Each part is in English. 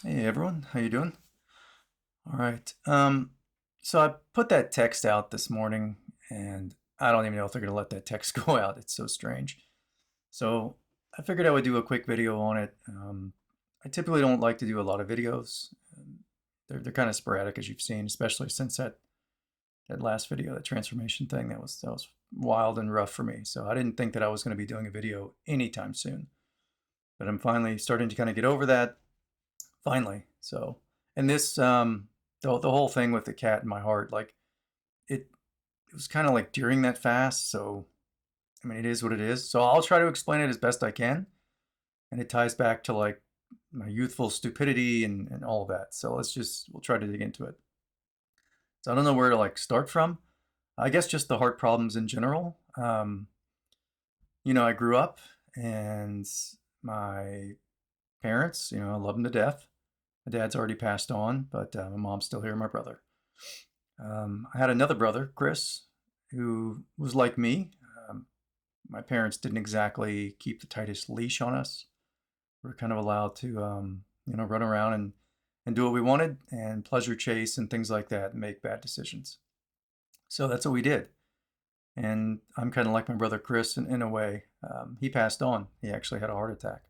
Hey everyone, how you doing? All right. So I put that text out this morning, and I don't even know if they're gonna let that text go out. It's so strange. So I figured I would do a quick video on it. I typically don't like to do a lot of videos. They're kind of sporadic, as you've seen, especially since that last video, that transformation thing. That was wild and rough for me. So I didn't think that I was going to be doing a video anytime soon. But I'm finally starting to kind of get over that. Finally. So, and this, the whole thing with the cat in my heart, like it, it was kind of like during that fast. So, I mean, it is what it is. So I'll try to explain it as best I can. And it ties back to like my youthful stupidity and all of that. So we'll try to dig into it. So I don't know where to like start from. I guess just the heart problems in general. I grew up and my parents, I love them to death. My dad's already passed on, but my mom's still here, my brother. I had another brother, Chris, who was like me. Um, my parents didn't exactly keep the tightest leash on us. We were kind of allowed to, run around and do what we wanted and pleasure chase and things like that and make bad decisions. So that's what we did. And I'm kind of like my brother Chris in a way. He passed on. He actually had a heart attack.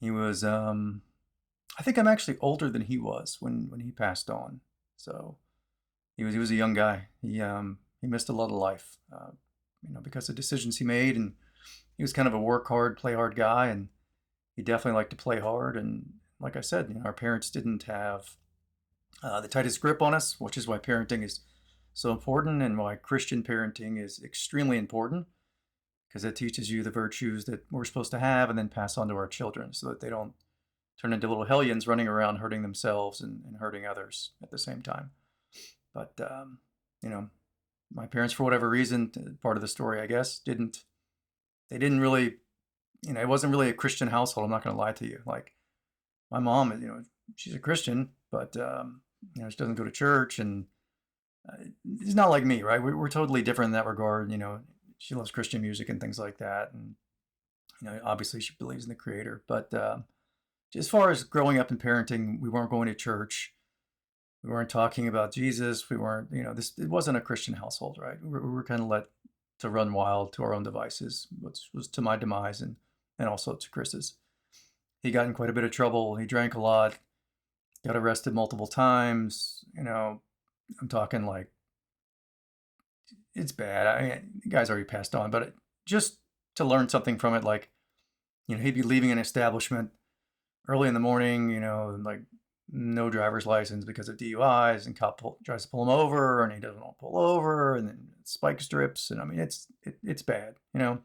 He was, I think I'm actually older than he was when he passed on. So he was a young guy. He missed a lot of life, because of decisions he made, and he was kind of a work hard, play hard guy, and he definitely liked to play hard. And like I said, our parents didn't have the tightest grip on us, which is why parenting is so important, and why Christian parenting is extremely important, because it teaches you the virtues that we're supposed to have, and then pass on to our children, so that they don't turn into little hellions running around hurting themselves and hurting others at the same time. But you know, my parents, for whatever reason, part of the story, I guess, they didn't really, it wasn't really a Christian household. I'm not going to lie to you. Like my mom, she's a Christian, but she doesn't go to church, and it's not like me, right? We're totally different in that regard. She loves Christian music and things like that, and obviously she believes in the Creator. But as far as growing up and parenting, we weren't going to church. We weren't talking about Jesus. We weren't, it wasn't a Christian household, right? We were kind of let to run wild to our own devices, which was to my demise and also to Chris's. He got in quite a bit of trouble. He drank a lot, got arrested multiple times. I'm talking like it's bad. I mean, the guy's already passed on, but just to learn something from it, like, he'd be leaving an establishment early in the morning, and like no driver's license because of DUIs, and tries to pull him over, and he doesn't want to pull over, and then spike strips, and I mean it's bad. And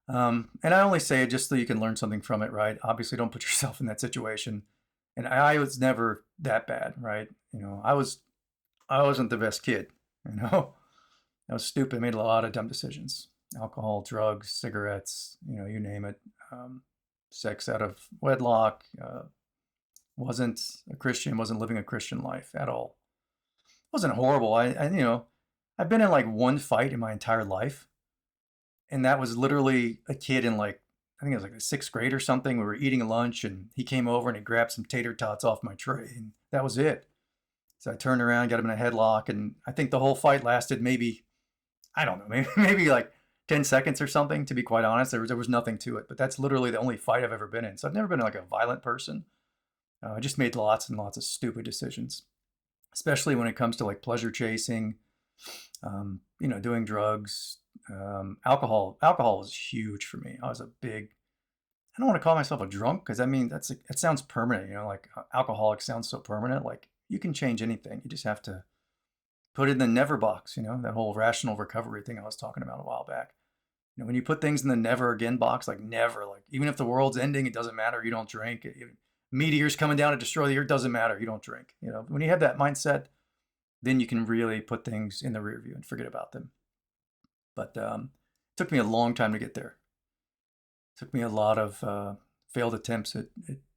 I only say it just so you can learn something from it, right? Obviously, don't put yourself in that situation. And I was never that bad, right? I wasn't the best kid, you know. I was stupid, made a lot of dumb decisions. Alcohol, drugs, cigarettes, you name it. Sex out of wedlock, wasn't a Christian, wasn't living a Christian life at all. It wasn't horrible. I've been in like one fight in my entire life, and that was literally a kid in like, I think it was like the sixth grade or something. We were eating lunch, and he came over and he grabbed some tater tots off my tray, and that was it. So I turned around, got him in a headlock, and I think the whole fight lasted maybe, I don't know, maybe like 10 seconds or something. To be quite honest, there was nothing to it. But that's literally the only fight I've ever been in. So I've never been like a violent person. I just made lots and lots of stupid decisions, especially when it comes to like pleasure chasing, doing drugs, alcohol. Alcohol was huge for me. I was a big. I don't want to call myself a drunk, because I mean it sounds permanent. Like alcoholic sounds so permanent. Like you can change anything. You just have to put it in the never box. That whole rational recovery thing I was talking about a while back. When you put things in the never again box, like never, like even if the world's ending, it doesn't matter. You don't drink. Meteors coming down to destroy the earth, doesn't matter. You don't drink. When you have that mindset, then you can really put things in the rear view and forget about them. But it took me a long time to get there. It took me a lot of failed attempts at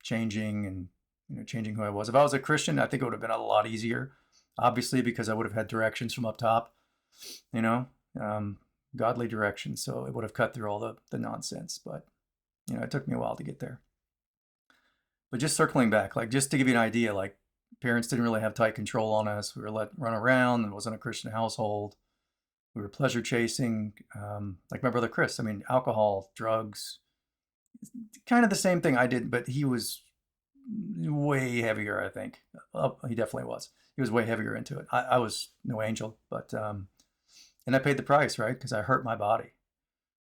changing and changing who I was. If I was a Christian, I think it would have been a lot easier. Obviously, because I would have had directions from up top. You know, um, godly directions, so it would have cut through all the nonsense. But it took me a while to get there. But just circling back, like just to give you an idea, like parents didn't really have tight control on us. We were let run around. It wasn't a Christian household. We were pleasure chasing, like my brother Chris. I mean, alcohol, drugs, kind of the same thing I did, but he was way heavier, I think. He definitely was. He was way heavier into it. I was no angel, but, and I paid the price, right? Because I hurt my body,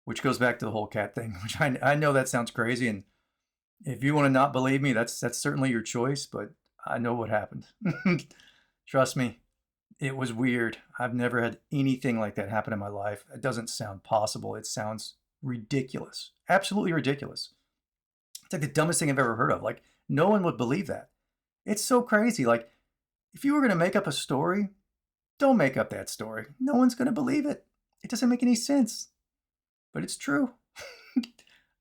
which goes back to the whole cat thing, which I know that sounds crazy. And if you want to not believe me, that's certainly your choice, but I know what happened. Trust me, it was weird. I've never had anything like that happen in my life. It doesn't sound possible. It sounds ridiculous. Absolutely ridiculous. It's like the dumbest thing I've ever heard of. Like, no one would believe that. It's so crazy. Like, if you were going to make up a story, don't make up that story. No one's going to believe it. It doesn't make any sense. But it's true.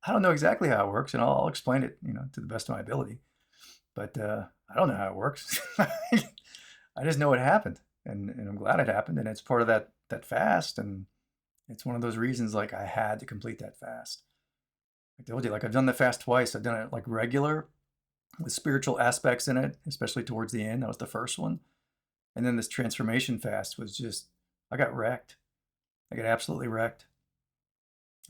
I don't know exactly how it works, and I'll explain it, to the best of my ability. But I don't know how it works. I just know it happened, and I'm glad it happened, and it's part of that fast, and it's one of those reasons like I had to complete that fast. I told you, like I've done the fast twice. I've done it like regular with spiritual aspects in it, especially towards the end. That was the first one. And then this transformation fast was just, I got wrecked. I got absolutely wrecked.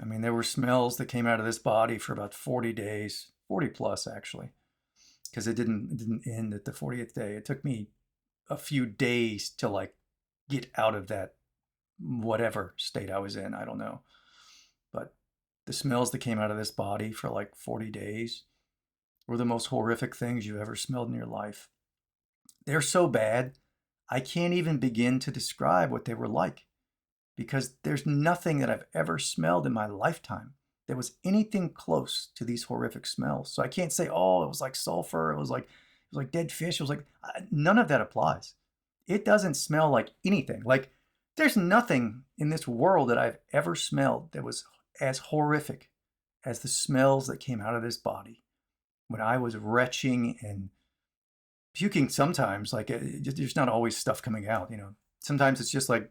I mean, there were smells that came out of this body for about 40 days, 40 plus actually, because it didn't end at the 40th day. It took me a few days to like get out of that whatever state I was in. I don't know. But the smells that came out of this body for like 40 days were the most horrific things you've ever smelled in your life. They're so bad, I can't even begin to describe what they were like, because there's nothing that I've ever smelled in my lifetime that was anything close to these horrific smells. So I can't say, oh, it was like sulfur, it was like dead fish, it was like, none of that applies. It doesn't smell like anything. Like, there's nothing in this world that I've ever smelled that was as horrific as the smells that came out of this body when I was retching and puking. Sometimes, like, there's not always stuff coming out, sometimes it's just like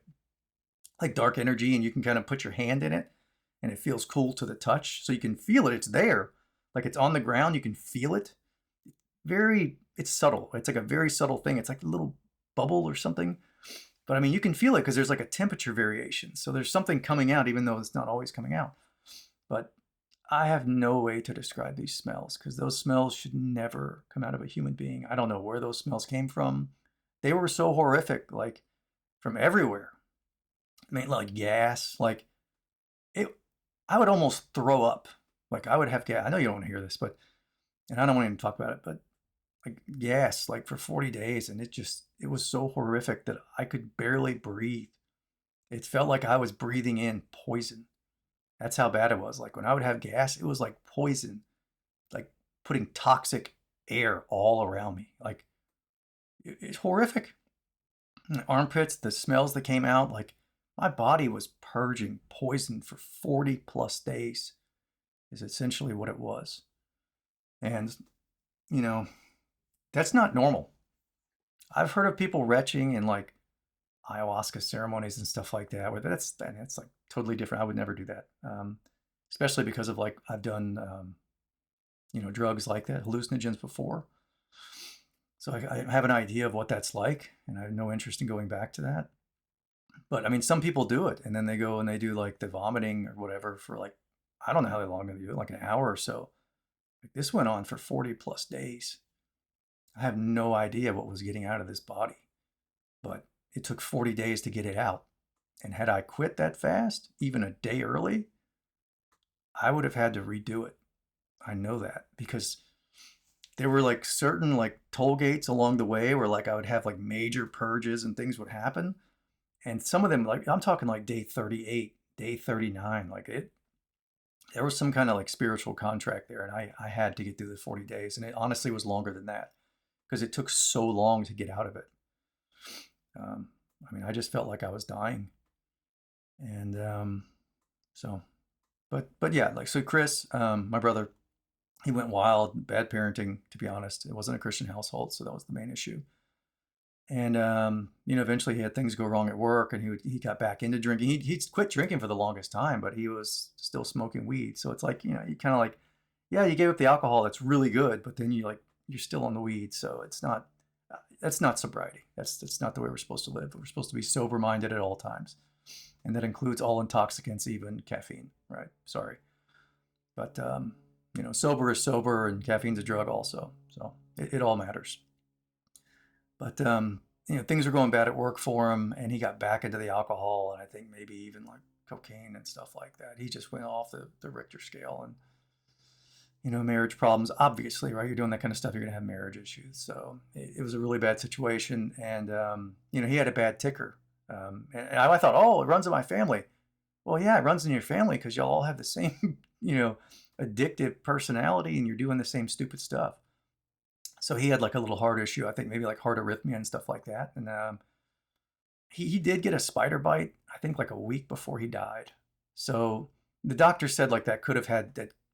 dark energy, and you can kind of put your hand in it and it feels cool to the touch, so you can feel it. It's there, like it's on the ground, you can feel it. It's subtle. It's like a very subtle thing. It's like a little bubble or something, but I mean, you can feel it because there's like a temperature variation, so there's something coming out even though it's not always coming out. But I have no way to describe these smells, because those smells should never come out of a human being. I don't know where those smells came from. They were so horrific, like from everywhere. I mean, like gas, like it, I would almost throw up. Like I would have gas. I know you don't want to hear this, and I don't want to even talk about it, but like gas, like for 40 days. And it was so horrific that I could barely breathe. It felt like I was breathing in poison. That's how bad it was. Like when I would have gas, it was like poison, like putting toxic air all around me. Like it's horrific. The armpits, the smells that came out, like my body was purging poison for 40 plus days, is essentially what it was. And, that's not normal. I've heard of people retching in like ayahuasca ceremonies and stuff like that, where that's like totally different. I would never do that. Especially because of like, I've done, drugs like that, hallucinogens before. So I have an idea of what that's like, and I have no interest in going back to that. But I mean, some people do it, and then they go and they do like the vomiting or whatever for like, I don't know how long they do it, like an hour or so. Like this went on for 40 plus days. I have no idea what was getting out of this body, but it took 40 days to get it out. And had I quit that fast, even a day early, I would have had to redo it. I know that because there were like certain like toll gates along the way where like I would have like major purges and things would happen. And some of them, like I'm talking like day 38, day 39, like there was some kind of like spiritual contract there. And I had to get through the 40 days. And it honestly was longer than that because it took so long to get out of it. I mean, I just felt like I was dying. And but yeah, like, so Chris, my brother, he went wild, bad parenting, to be honest. It wasn't a Christian household, so that was the main issue. And eventually he had things go wrong at work, and he got back into drinking. He'd quit drinking for the longest time, but he was still smoking weed. So it's like, you kind of like, yeah, you gave up the alcohol, that's really good, but then you like you're still on the weed. So it's not, that's not sobriety. That's not the way we're supposed to live. We're supposed to be sober minded at all times. And that includes all intoxicants, even caffeine, right? Sorry. But, sober is sober and caffeine's a drug also. So it all matters. But, things were going bad at work for him, and he got back into the alcohol, and I think maybe even like cocaine and stuff like that. He just went off the Richter scale, and marriage problems, obviously, right? You're doing that kind of stuff, you're going to have marriage issues. So it was a really bad situation. And, he had a bad ticker. And I thought, oh, it runs in my family. Well, yeah, it runs in your family because y'all all have the same, addictive personality, and you're doing the same stupid stuff. So he had like a little heart issue, I think maybe like heart arrhythmia and stuff like that. And he did get a spider bite, I think like a week before he died. So the doctor said like that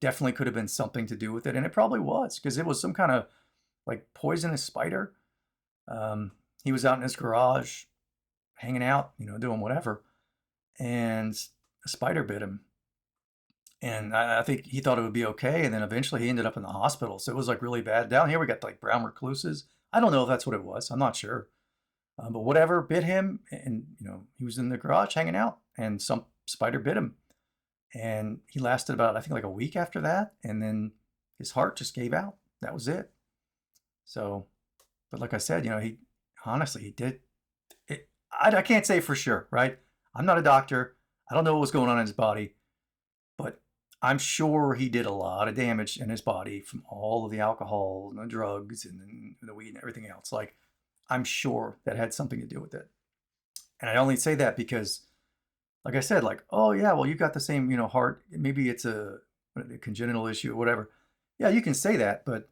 definitely could have been something to do with it. And it probably was, because it was some kind of like poisonous spider. He was out in his garage hanging out, doing whatever. And a spider bit him. And I think he thought it would be okay. And then eventually he ended up in the hospital. So it was like really bad. Down here we got like brown recluses. I don't know if that's what it was. I'm not sure. But whatever bit him, and he was in the garage hanging out, and some spider bit him. And he lasted about, I think, like a week after that. And then his heart just gave out. That was it. So, but like I said, he honestly, he did it. I can't say for sure, right? I'm not a doctor. I don't know what was going on in his body, but I'm sure he did a lot of damage in his body from all of the alcohol and the drugs and the weed and everything else. Like, I'm sure that had something to do with it. And I only say that because, like I said, like, oh yeah, well, you got the same, heart. Maybe it's a congenital issue or whatever. Yeah, you can say that, but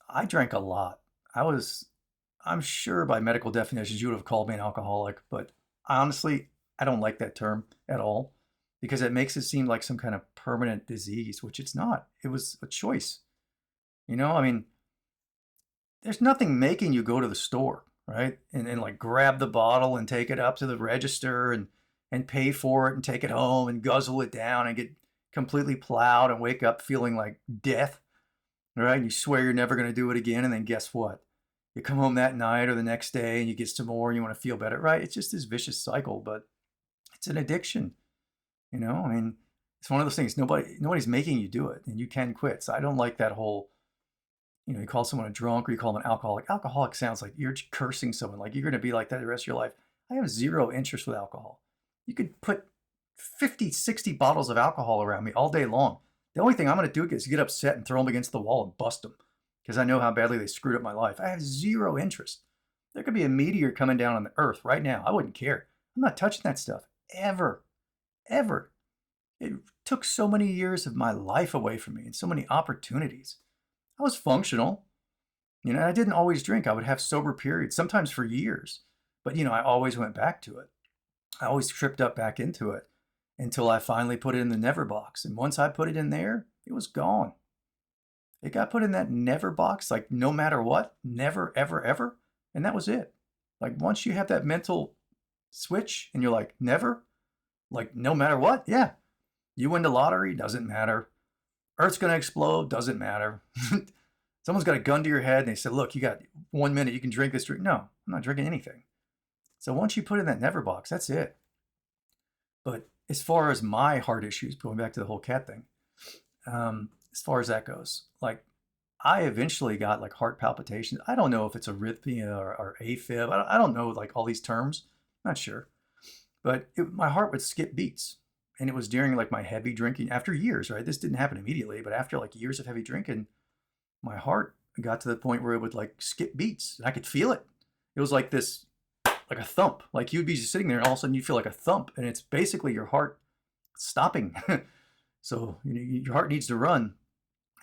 I drank a lot. I'm sure by medical definitions, you would have called me an alcoholic, but honestly, I don't like that term at all, because it makes it seem like some kind of permanent disease, which it's not. It was a choice. I mean, there's nothing making you go to the store, right? And like grab the bottle and take it up to the register and pay for it and take it home and guzzle it down and get completely plowed and wake up feeling like death, right? And you swear you're never going to do it again. And then guess what? You come home that night or the next day and you get some more and you want to feel better, right? It's just this vicious cycle, but it's an addiction. I mean, it's one of those things. Nobody's making you do it, and you can quit. So I don't like that whole, you call someone a drunk or you call them an alcoholic. Alcoholic sounds like you're cursing someone, like you're going to be like that the rest of your life. I have zero interest with alcohol. You could put 50, 60 bottles of alcohol around me all day long. The only thing I'm going to do is get upset and throw them against the wall and bust them, because I know how badly they screwed up my life. I have zero interest. There could be a meteor coming down on the earth right now. I wouldn't care. I'm not touching that stuff ever. Ever. It took so many years of my life away from me and so many opportunities. I was functional. I didn't always drink. I would have sober periods, sometimes for years. But, I always went back to it. I always tripped up back into it until I finally put it in the never box. And once I put it in there, it was gone. It got put in that never box, like no matter what, never, ever, ever. And that was it. Like once you have that mental switch and you're like, never, like no matter what, yeah. You win the lottery, doesn't matter. Earth's going to explode, doesn't matter. Someone's got a gun to your head and they said, look, you got 1 minute, you can drink this drink. No, I'm not drinking anything. So once you put in that never box, that's it. But as far as my heart issues, going back to the whole cat thing, as far as that goes, like I eventually got like heart palpitations. I don't know if it's arrhythmia or AFib. I don't know like all these terms. I'm not sure. But my heart would skip beats. And it was during like my heavy drinking after years, right? This didn't happen immediately, but after like years of heavy drinking, my heart got to the point where it would like skip beats. I could feel it. It was like this, like a thump. Like you'd be just sitting there and all of a sudden you feel like a thump, and it's basically your heart stopping. So your heart needs to run,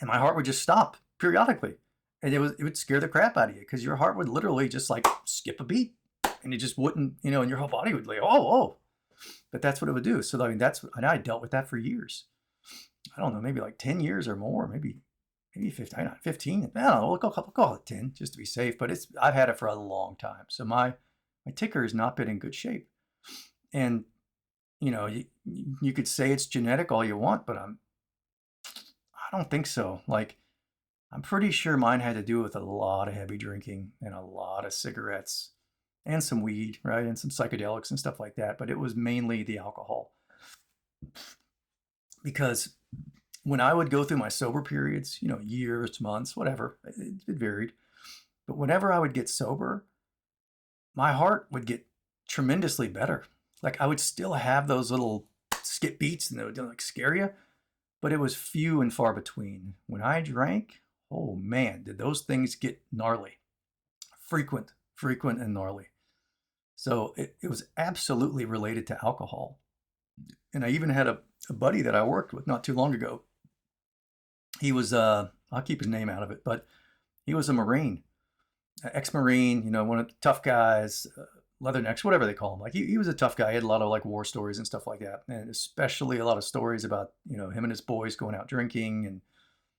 and my heart would just stop periodically, and it would scare the crap out of you, because your heart would literally just like skip a beat, and it just wouldn't, and your whole body would like, oh. But that's what it would do. So I mean, and I dealt with that for years. I don't know, maybe like 10 years or more, maybe 15. I don't know, 15. I don't know. We'll call it 10 just to be safe. But I've had it for a long time. So my ticker has not been in good shape. And you could say it's genetic all you want, but I don't think so. Like I'm pretty sure mine had to do with a lot of heavy drinking and a lot of cigarettes and some weed, right? And some psychedelics and stuff like that. But it was mainly the alcohol. Because when I would go through my sober periods, years, months, whatever, it varied. But whenever I would get sober, my heart would get tremendously better. Like I would still have those little skip beats and they would like scare you, but it was few and far between. When I drank, oh man, did those things get gnarly. Frequent and gnarly. So it was absolutely related to alcohol. And I even had a buddy that I worked with not too long ago. He was, I'll keep his name out of it, but he was a Marine, ex-Marine, one of the tough guys, leathernecks, whatever they call him. Like he was a tough guy. He had a lot of like war stories and stuff like that. And especially a lot of stories about, him and his boys going out drinking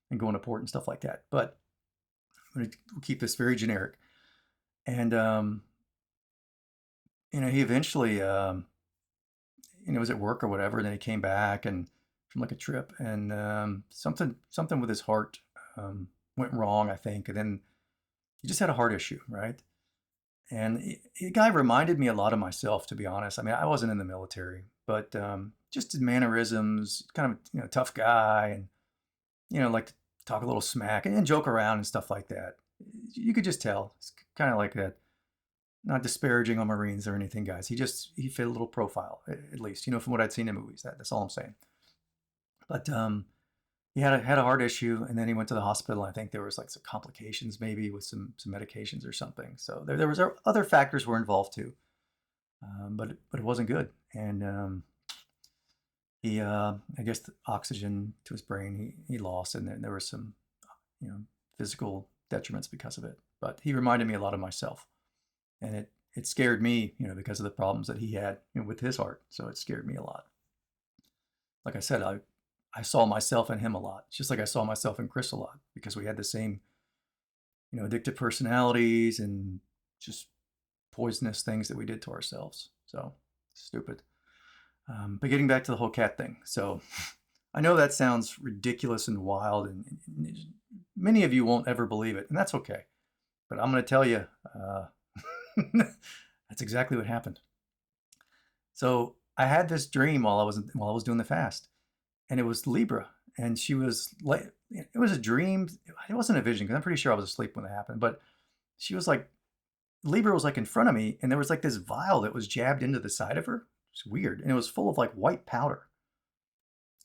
and going to port and stuff like that. But I'm going to keep this very generic. And, he eventually, was at work or whatever. And then he came back and from like a trip and something with his heart went wrong, I think. And then he just had a heart issue, right? And the guy reminded me a lot of myself, to be honest. I mean, I wasn't in the military, but just his mannerisms, kind of, tough guy and, like to talk a little smack and joke around and stuff like that. You could just tell. It's kind of like that. Not disparaging on Marines or anything, guys. He fit a little profile, at least, from what I'd seen in movies. That's all I'm saying. But he had a heart issue, and then he went to the hospital. I think there was like some complications, maybe with some medications or something. So there was other factors were involved too, but it wasn't good. And he, I guess, the oxygen to his brain he lost, and then there were some, physical detriments because of it. But he reminded me a lot of myself, and it scared me, because of the problems that he had with his heart. So it scared me a lot. Like I said, I saw myself in him a lot, just like I saw myself in Chris a lot, because we had the same, addictive personalities and just poisonous things that we did to ourselves. So stupid. But getting back to the whole cat thing. So I know that sounds ridiculous and wild, and many of you won't ever believe it, and that's okay. But I'm going to tell you, that's exactly what happened. So I had this dream while I was doing the fast, and it was Libra, and she was like, it was a dream. It wasn't a vision because I'm pretty sure I was asleep when it happened. But she was like, Libra was like in front of me, and there was like this vial that was jabbed into the side of her. It's weird, and it was full of like white powder.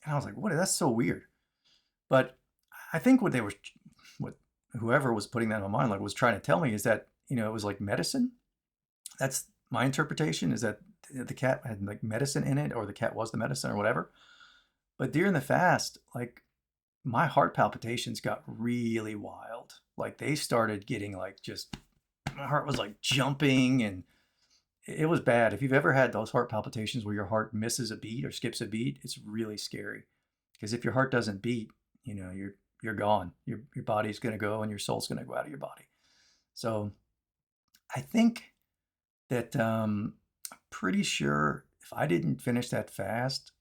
And I was like, what? That's so weird. But I think what whoever was putting that in my mind, like, was trying to tell me is that it was like medicine. That's my interpretation, is that the cat had like medicine in it, or the cat was the medicine, or whatever. But during the fast, like, my heart palpitations got really wild. Like, they started getting like, just, my heart was like jumping, and it was bad. If you've ever had those heart palpitations where your heart misses a beat or skips a beat, it's really scary. Because if your heart doesn't beat, you're gone. Your body's going to go and your soul's going to go out of your body. So I think that I'm pretty sure if I didn't finish that fast,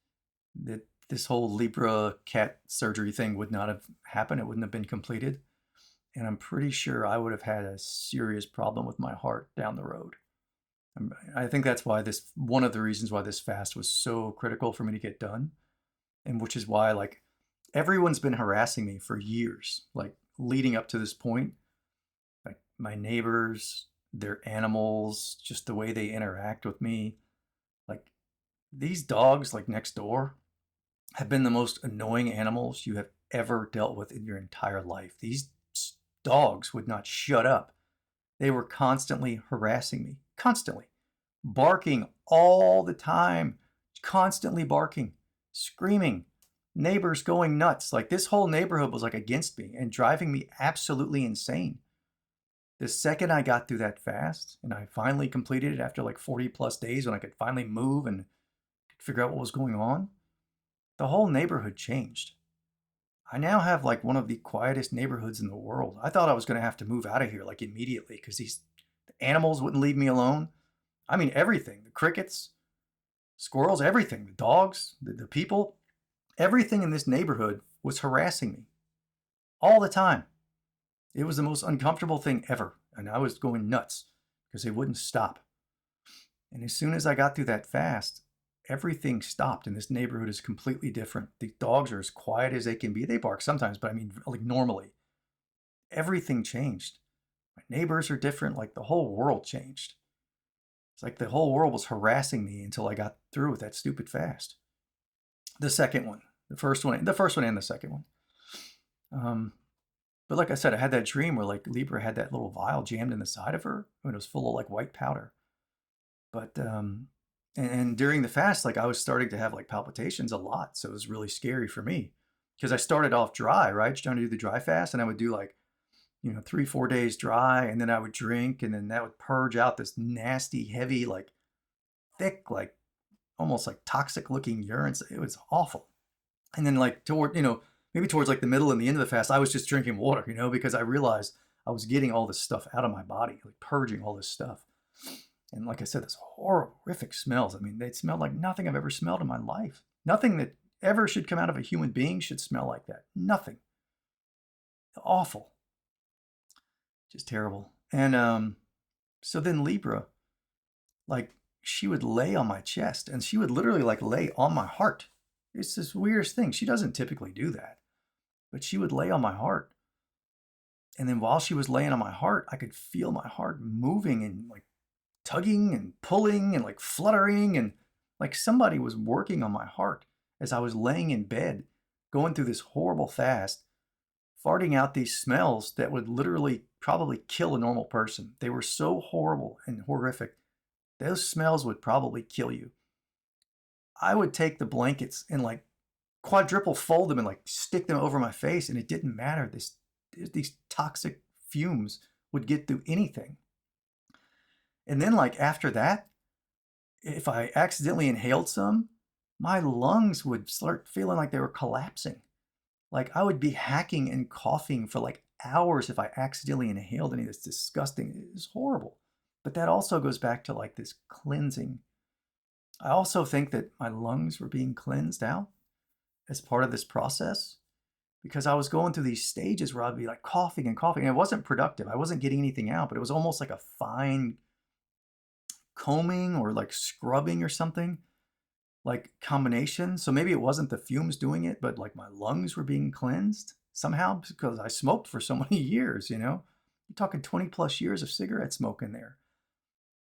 that this whole Libra cat surgery thing would not have happened. It wouldn't have been completed. And I'm pretty sure I would have had a serious problem with my heart down the road. I think that's why one of the reasons why this fast was so critical for me to get done. And which is why, like, everyone's been harassing me for years, like, leading up to this point. Like, my neighbors, their animals, just the way they interact with me. Like, these dogs, like, next door, have been the most annoying animals you have ever dealt with in your entire life. These dogs would not shut up. They were constantly harassing me, constantly barking all the time, constantly barking, screaming, neighbors going nuts. Like, this whole neighborhood was like against me and driving me absolutely insane. The second I got through that fast and I finally completed it after like 40 plus days, when I could finally move and figure out what was going on, the whole neighborhood changed. I now have like one of the quietest neighborhoods in the world. I thought I was going to have to move out of here like immediately because these animals wouldn't leave me alone. I mean, everything, the crickets, squirrels, everything, the dogs, the people, everything in this neighborhood was harassing me all the time. It was the most uncomfortable thing ever. And I was going nuts because they wouldn't stop. And as soon as I got through that fast, everything stopped. And this neighborhood is completely different. The dogs are as quiet as they can be. They bark sometimes, but I mean, like normally. Everything changed. My neighbors are different. Like the whole world changed. It's like the whole world was harassing me until I got through with that stupid fast. The second one, the first one and the second one. But like I said, I had that dream where like Libra had that little vial jammed in the side of her and it was full of like white powder. But and during the fast, like I was starting to have like palpitations a lot, so it was really scary for me because I started off dry, right, trying to do the dry fast, and I would do like 3-4 days dry, and then I would drink, and then that would purge out this nasty, heavy, like thick, like almost like toxic looking urine. It was awful. And then like maybe towards like the middle and the end of the fast, I was just drinking water, because I realized I was getting all this stuff out of my body, like purging all this stuff. And like I said, this horrific smells. I mean, they smelled like nothing I've ever smelled in my life. Nothing that ever should come out of a human being should smell like that. Nothing. Awful. Just terrible. And so then Libra, like she would lay on my chest and she would literally like lay on my heart. It's this weirdest thing. She doesn't typically do that, but she would lay on my heart. And then while she was laying on my heart, I could feel my heart moving and like tugging and pulling and like fluttering, and like somebody was working on my heart as I was laying in bed, going through this horrible fast, farting out these smells that would literally probably kill a normal person. They were so horrible and horrific. Those smells would probably kill you. I would take the blankets and like quadruple fold them and like stick them over my face, and it didn't matter. These toxic fumes would get through anything. And then like after that, if I accidentally inhaled some, my lungs would start feeling like they were collapsing. Like I would be hacking and coughing for like hours if I accidentally inhaled any of this disgusting. It was horrible. But that also goes back to like this cleansing. I also think that my lungs were being cleansed out as part of this process, because I was going through these stages where I'd be like coughing and coughing. And it wasn't productive. I wasn't getting anything out, but it was almost like a fine combing or like scrubbing or something, like combination. So maybe it wasn't the fumes doing it, but like my lungs were being cleansed somehow because I smoked for so many years, You're talking 20 plus years of cigarette smoke in there.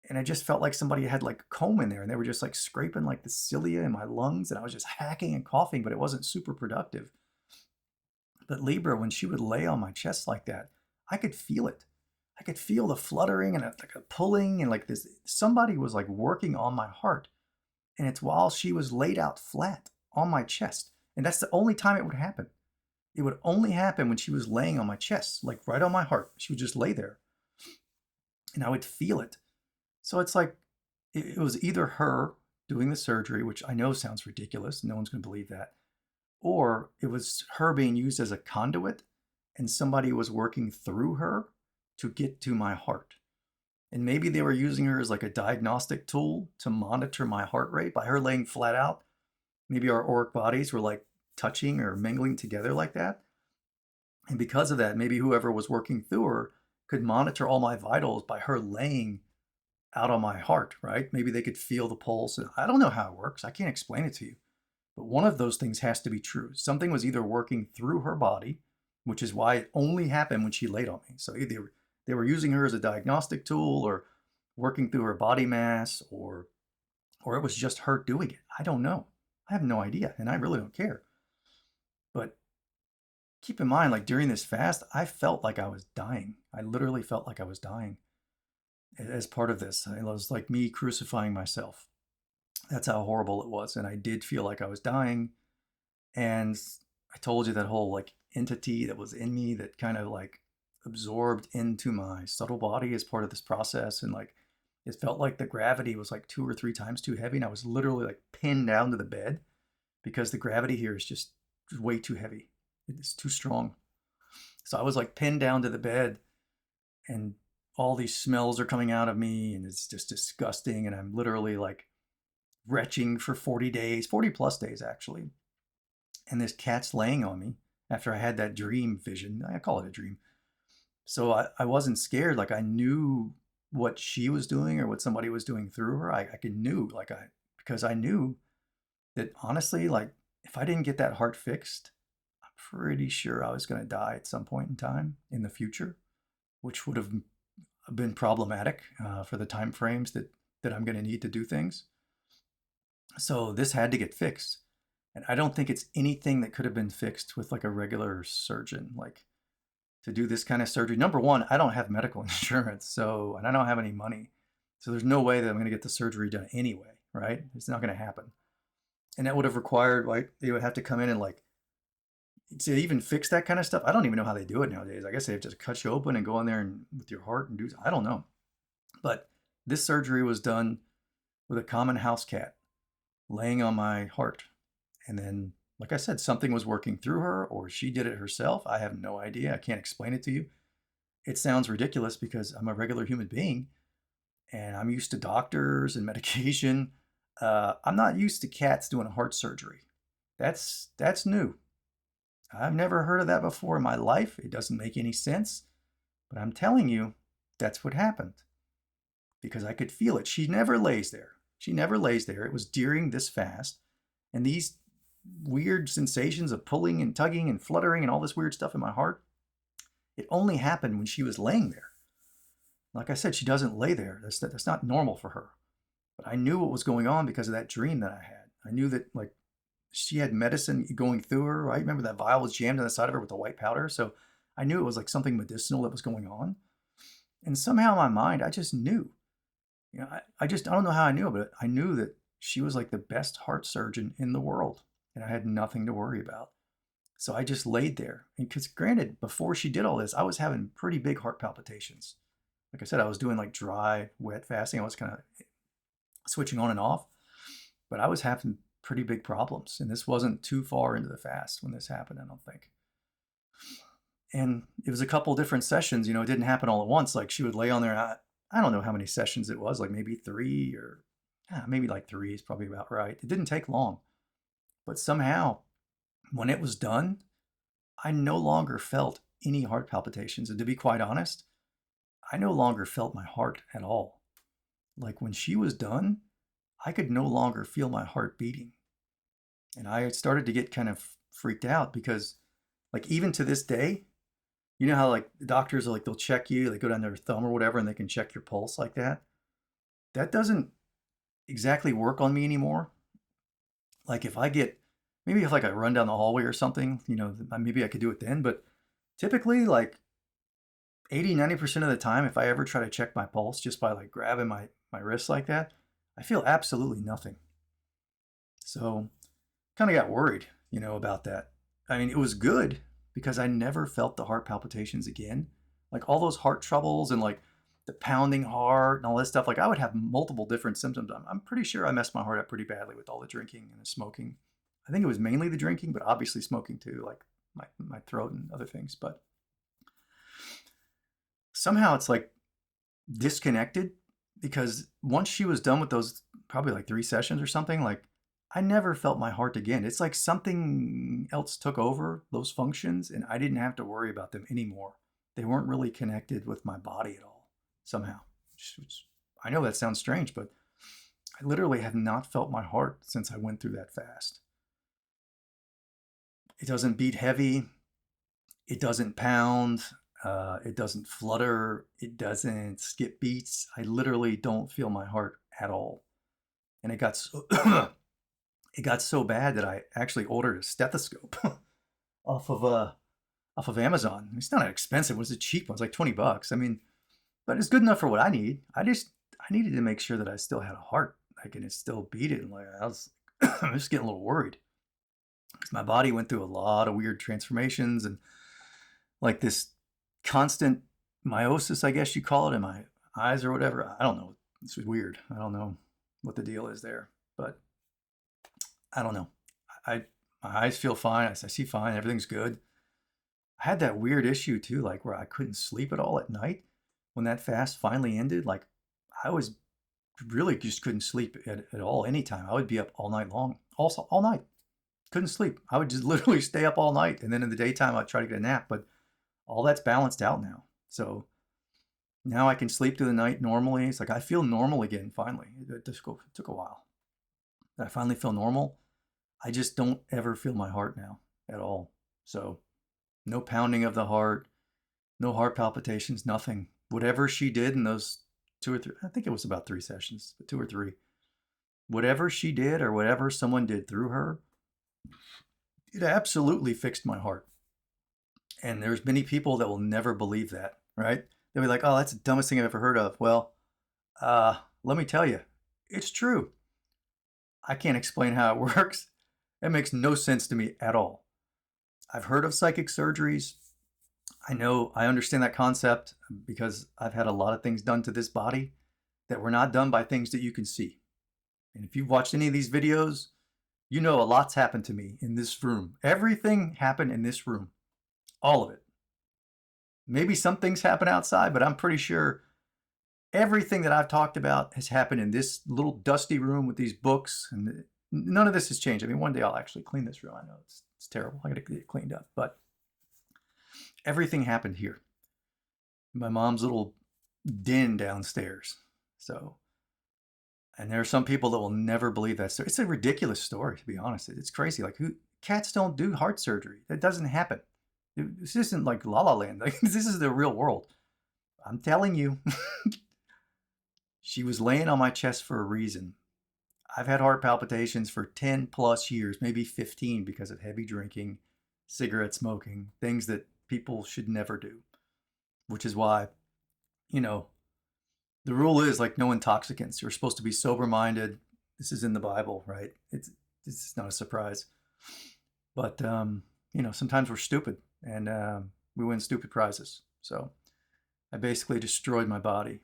And I just felt like somebody had like a comb in there and they were just like scraping like the cilia in my lungs, and I was just hacking and coughing, but it wasn't super productive. But Libra, when she would lay on my chest like that, I could feel it. I could feel the fluttering and like a pulling, and like this, somebody was like working on my heart. And it's while she was laid out flat on my chest. And that's the only time it would happen. It would only happen when she was laying on my chest, like right on my heart. She would just lay there and I would feel it. So it's like it was either her doing the surgery, which I know sounds ridiculous. No one's going to believe that. Or it was her being used as a conduit and somebody was working through her to get to my heart. And maybe they were using her as like a diagnostic tool to monitor my heart rate by her laying flat out. Maybe our auric bodies were like touching or mingling together like that. And because of that, maybe whoever was working through her could monitor all my vitals by her laying out on my heart, right? Maybe they could feel the pulse. I don't know how it works. I can't explain it to you. But one of those things has to be true. Something was either working through her body, which is why it only happened when she laid on me. So either they were using her as a diagnostic tool or working through her body mass, or it was just her doing it. I don't know. I have no idea, and I really don't care. But keep in mind, like during this fast, I felt like I was dying. I literally felt like I was dying as part of this. It was like me crucifying myself. That's how horrible it was. And I did feel like I was dying. And I told you that whole like entity that was in me that kind of like absorbed into my subtle body as part of this process. And like it felt like the gravity was like 2 or 3 times too heavy. And I was literally like pinned down to the bed because the gravity here is just way too heavy. It's too strong. So I was like pinned down to the bed, and all these smells are coming out of me, and it's just disgusting. And I'm literally like retching for 40 days, 40 plus days actually. And this cat's laying on me after I had that dream vision. I call it a dream. So I wasn't scared. Like I knew what she was doing or what somebody was doing through her. I could knew like because I knew that honestly, like if I didn't get that heart fixed, I'm pretty sure I was going to die at some point in time in the future, which would have been problematic for the time frames that I'm going to need to do things. So this had to get fixed. And I don't think it's anything that could have been fixed with like a regular surgeon. Like to do this kind of surgery. Number one, I don't have medical insurance, so and I don't have any money. So there's no way that I'm going to get the surgery done anyway, right? It's not going to happen. And that would have required, like, they would have to come in and like to even fix that kind of stuff. I don't even know how they do it nowadays. I guess they have to cut you open and go in there and with your heart and do. I don't know. But this surgery was done with a common house cat laying on my heart, and then like I said, something was working through her or she did it herself. I have no idea. I can't explain it to you. It sounds ridiculous because I'm a regular human being and I'm used to doctors and medication. I'm not used to cats doing heart surgery. That's new. I've never heard of that before in my life. It doesn't make any sense, but I'm telling you, that's what happened because I could feel it. She never lays there. She never lays there. It was during this fast, and these weird sensations of pulling and tugging and fluttering and all this weird stuff in my heart, it only happened when she was laying there. Like I said, she doesn't lay there. That's not normal for her. But I knew what was going on because of that dream that I had. I knew that like she had medicine going through her. I remember that vial was jammed on the side of her with the white powder. So I knew it was like something medicinal that was going on. And somehow in my mind, I just knew. I don't know how I knew, but I knew that she was like the best heart surgeon in the world. And I had nothing to worry about. So I just laid there. And because granted, before she did all this, I was having pretty big heart palpitations. Like I said, I was doing like dry, wet fasting. I was kind of switching on and off, but I was having pretty big problems. And this wasn't too far into the fast when this happened, I don't think. And it was a couple different sessions. It didn't happen all at once. Like she would lay on there. I don't know how many sessions it was, like maybe 3 or maybe like 3 is probably about right. It didn't take long. But somehow, when it was done, I no longer felt any heart palpitations. And to be quite honest, I no longer felt my heart at all. Like when she was done, I could no longer feel my heart beating. And I started to get kind of freaked out because, like, even to this day, you know how like the doctors are like they'll check you, they go down their thumb or whatever, and they can check your pulse like that. That doesn't exactly work on me anymore. Like if I run down the hallway or something, maybe I could do it then. But typically, like 80-90% of the time, if I ever try to check my pulse just by like grabbing my wrist like that, I feel absolutely nothing. So kind of got worried, about that. I mean, it was good because I never felt the heart palpitations again. Like all those heart troubles and like the pounding heart and all this stuff, like I would have multiple different symptoms. I'm pretty sure I messed my heart up pretty badly with all the drinking and the smoking. I think it was mainly the drinking, but obviously smoking too, like my throat and other things. But somehow it's like disconnected because once she was done with those probably like 3 sessions or something, like I never felt my heart again. It's like something else took over those functions and I didn't have to worry about them anymore. They weren't really connected with my body at all somehow. I know that sounds strange, but I literally have not felt my heart since I went through that fast. It doesn't beat heavy. It doesn't pound. It doesn't flutter. It doesn't skip beats. I literally don't feel my heart at all. And it got so it got so bad that I actually ordered a stethoscope off of Amazon. It's not expensive. It was a cheap one. It was like $20. I mean, but it's good enough for what I need. I needed to make sure that I still had a heart. I can still beat it. And like I was just getting a little worried because my body went through a lot of weird transformations and like this constant meiosis, I guess you call it, in my eyes or whatever. I don't know. This was weird. I don't know what the deal is there, but I don't know. My eyes feel fine. I see fine. Everything's good. I had that weird issue too, like where I couldn't sleep at all at night. When that fast finally ended, like I was really just couldn't sleep at all anytime. I would be up all night long. Also, all night. Couldn't sleep. I would just literally stay up all night. And then in the daytime, I'd try to get a nap. But all that's balanced out now. So now I can sleep through the night normally. It's like I feel normal again finally. It took a while. I finally feel normal. I just don't ever feel my heart now at all. So no pounding of the heart, no heart palpitations, nothing. Whatever she did in those 2 or 3, I think it was about 3 sessions, but 2 or 3. Whatever she did or whatever someone did through her, it absolutely fixed my heart. And there's many people that will never believe that, right? They'll be like, oh, that's the dumbest thing I've ever heard of. Well, let me tell you, it's true. I can't explain how it works. It makes no sense to me at all. I've heard of psychic surgeries. I understand that concept because I've had a lot of things done to this body that were not done by things that you can see. And if you've watched any of these videos, you know a lot's happened to me in this room. Everything happened in this room. All of it. Maybe some things happen outside, but I'm pretty sure everything that I've talked about has happened in this little dusty room with these books, and none of this has changed. I mean, one day I'll actually clean this room. I know it's terrible. I got to get it cleaned up, but everything happened here. My mom's little den downstairs. So, and there are some people that will never believe that story. It's a ridiculous story, to be honest. It's crazy. Like, cats don't do heart surgery. That doesn't happen. This isn't like La La Land. Like, this is the real world. I'm telling you. She was laying on my chest for a reason. I've had heart palpitations for 10 plus years, maybe 15, because of heavy drinking, cigarette smoking, things that people should never do. Which is why, the rule is like no intoxicants. You're supposed to be sober minded. This is in the Bible, right? It's not a surprise. But, sometimes we're stupid and we win stupid prizes. So I basically destroyed my body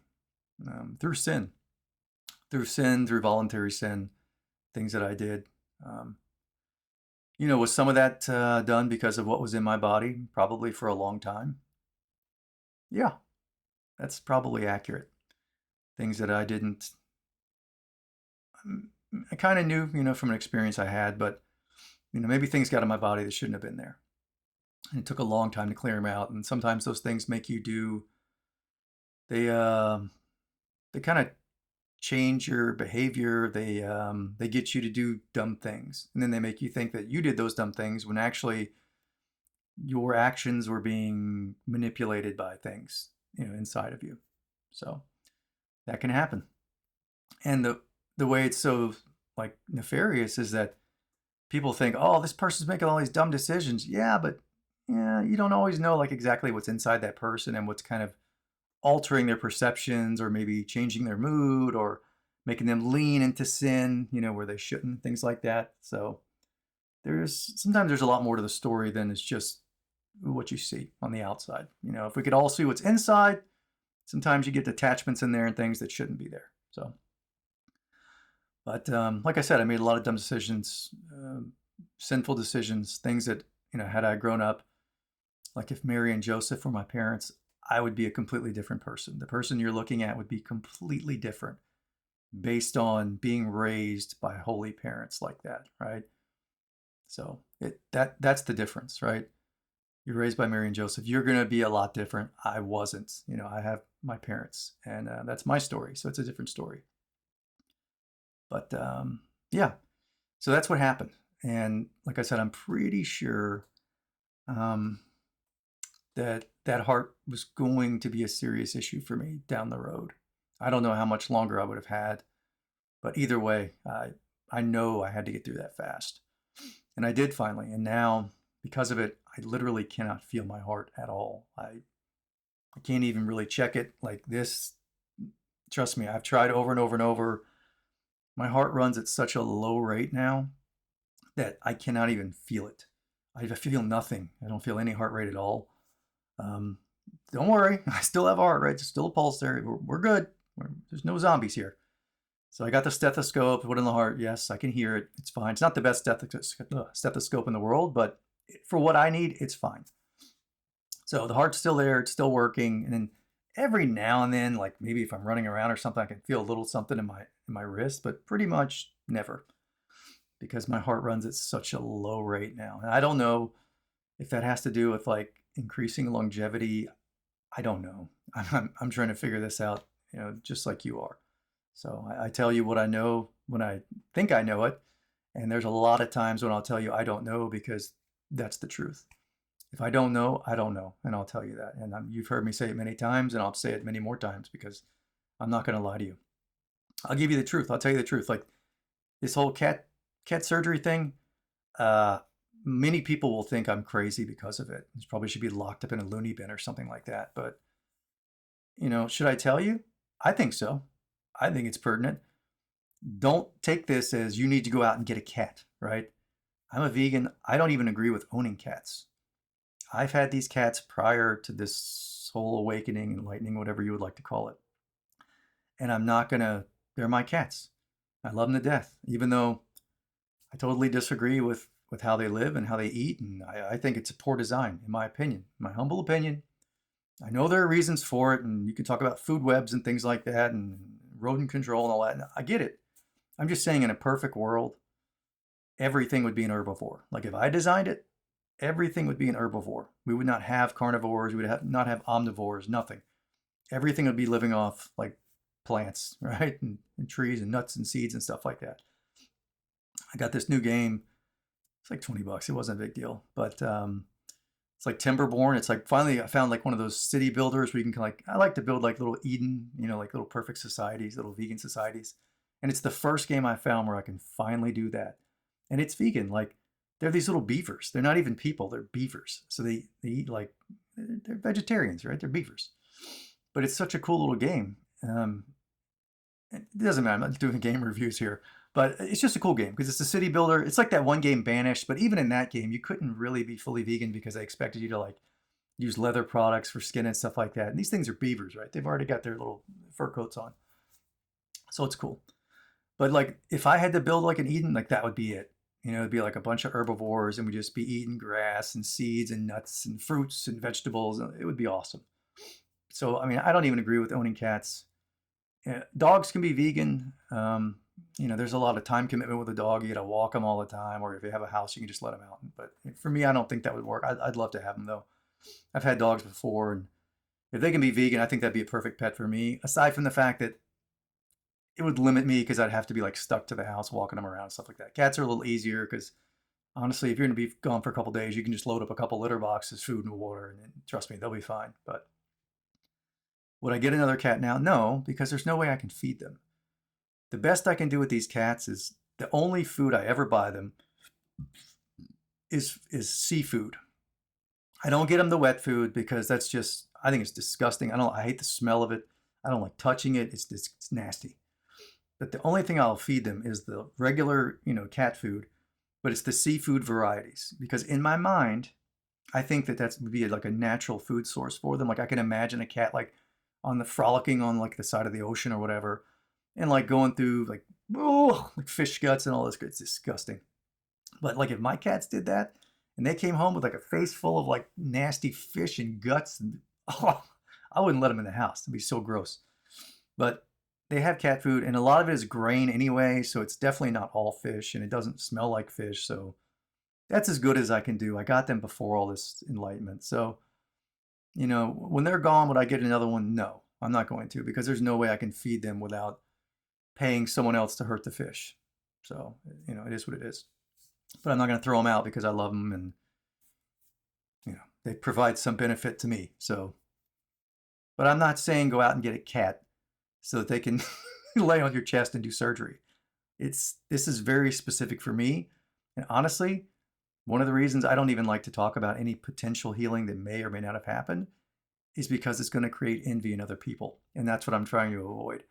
through sin, through voluntary sin, things that I did. Was some of that done because of what was in my body? Probably for a long time. Yeah, that's probably accurate. Things that I didn't, I kind of knew, from an experience I had, but, maybe things got in my body that shouldn't have been there. And it took a long time to clear them out. And sometimes those things make you they kind of change your behavior. They get you to do dumb things. And then they make you think that you did those dumb things when actually your actions were being manipulated by things, inside of you. So that can happen. And the way it's so like nefarious is that people think, oh, this person's making all these dumb decisions. Yeah, but you don't always know like exactly what's inside that person and what's kind of altering their perceptions or maybe changing their mood or making them lean into sin, where they shouldn't, things like that. So sometimes there's a lot more to the story than it's just what you see on the outside. If we could all see what's inside, sometimes you get detachments in there and things that shouldn't be there. So, but like I said, I made a lot of dumb decisions, sinful decisions, things that, had I grown up, like if Mary and Joseph were my parents, I would be a completely different person. The person you're looking at would be completely different based on being raised by holy parents like that, right? So that's the difference, right? You're raised by Mary and Joseph. You're going to be a lot different. I wasn't. I have my parents, and that's my story. So it's a different story. But yeah, so that's what happened. And like I said, I'm pretty sure that heart was going to be a serious issue for me down the road. I don't know how much longer I would have had, but either way, I know I had to get through that fast. And I did finally. And now, because of it, I literally cannot feel my heart at all. I can't even really check it like this. Trust me, I've tried over and over and over. My heart runs at such a low rate now that I cannot even feel it. I feel nothing. I don't feel any heart rate at all. Don't worry, I still have a heart rate. It's still a pulse there. We're good. There's no zombies here. So I got the stethoscope, put in the heart. Yes, I can hear it. It's fine. It's not the best stethoscope in the world, but for what I need, it's fine. So the heart's still there. It's still working. And then every now and then, like maybe if I'm running around or something, I can feel a little something in my wrist, but pretty much never, because my heart runs at such a low rate now. And I don't know if that has to do with like increasing longevity. I don't know. I'm trying to figure this out, just like you are. So I tell you what I know when I think I know it. And there's a lot of times when I'll tell you I don't know because that's the truth. If I don't know, I don't know. And I'll tell you that. And you've heard me say it many times, and I'll say it many more times because I'm not going to lie to you. I'll give you the truth. I'll tell you the truth. Like this whole cat surgery thing, uh, many people will think I'm crazy because of it. Probably should be locked up in a loony bin or something like that. But, should I tell you? I think so. I think it's pertinent. Don't take this as you need to go out and get a cat, right? I'm a vegan. I don't even agree with owning cats. I've had these cats prior to this whole awakening, enlightening, whatever you would like to call it. And I'm not going to, they're my cats. I love them to death, even though I totally disagree with how they live and how they eat. And I think it's a poor design, in my opinion, my humble opinion. I know there are reasons for it, and you can talk about food webs and things like that, and rodent control and all that. And I get it. I'm just saying, in a perfect world, everything would be an herbivore. Like if I designed it, everything would be an herbivore. We would not have carnivores. We would not have omnivores, nothing. Everything would be living off like plants, right? And trees and nuts and seeds and stuff like that. I got this new game. It's like $20. It wasn't a big deal, but it's like Timberborn. It's like finally I found like one of those city builders where you can I like to build like little Eden, like little perfect societies, little vegan societies. And it's the first game I found where I can finally do that. And it's vegan. Like they're these little beavers. They're not even people. They're beavers. So they eat like they're vegetarians, right? They're beavers. But it's such a cool little game. It doesn't matter. I'm not doing game reviews here, but it's just a cool game because it's a city builder. It's like that one game Banished, but even in that game, you couldn't really be fully vegan because they expected you to like use leather products for skin and stuff like that. And these things are beavers, right? They've already got their little fur coats on. So it's cool. But like if I had to build like an Eden, like that would be it. It'd be like a bunch of herbivores and we'd just be eating grass and seeds and nuts and fruits and vegetables. It would be awesome. So, I mean, I don't even agree with owning cats. Dogs can be vegan. There's a lot of time commitment with a dog. You got to walk them all the time, or if you have a house, you can just let them out. But for me, I don't think that would work. I'd love to have them though. I've had dogs before, and if they can be vegan, I think that'd be a perfect pet for me. Aside from the fact that it would limit me because I'd have to be like stuck to the house, walking them around, stuff like that. Cats are a little easier because honestly, if you're going to be gone for a couple days, you can just load up a couple litter boxes, food and water, and trust me, they'll be fine. But would I get another cat now? No, because there's no way I can feed them. The best I can do with these cats is the only food I ever buy them is seafood. I don't get them the wet food because that's just, I think it's disgusting. I hate the smell of it. I don't like touching it. It's nasty. But the only thing I'll feed them is the regular, cat food, but it's the seafood varieties because in my mind, I think that would be like a natural food source for them. Like I can imagine a cat like on the frolicking on like the side of the ocean or whatever, and like going through like like fish guts and all this. It's disgusting. But like if my cats did that and they came home with like a face full of like nasty fish and guts, and I wouldn't let them in the house. It'd be so gross. But they have cat food, and a lot of it is grain anyway, so it's definitely not all fish, and it doesn't smell like fish. So that's as good as I can do. I got them before all this enlightenment. So, when they're gone, would I get another one? No, I'm not going to because there's no way I can feed them without paying someone else to hurt the fish. So, it is what it is. But I'm not going to throw them out because I love them and, they provide some benefit to me. So, but I'm not saying go out and get a cat so that they can lay on your chest and do surgery. This is very specific for me. And honestly, one of the reasons I don't even like to talk about any potential healing that may or may not have happened is because it's going to create envy in other people. And that's what I'm trying to avoid.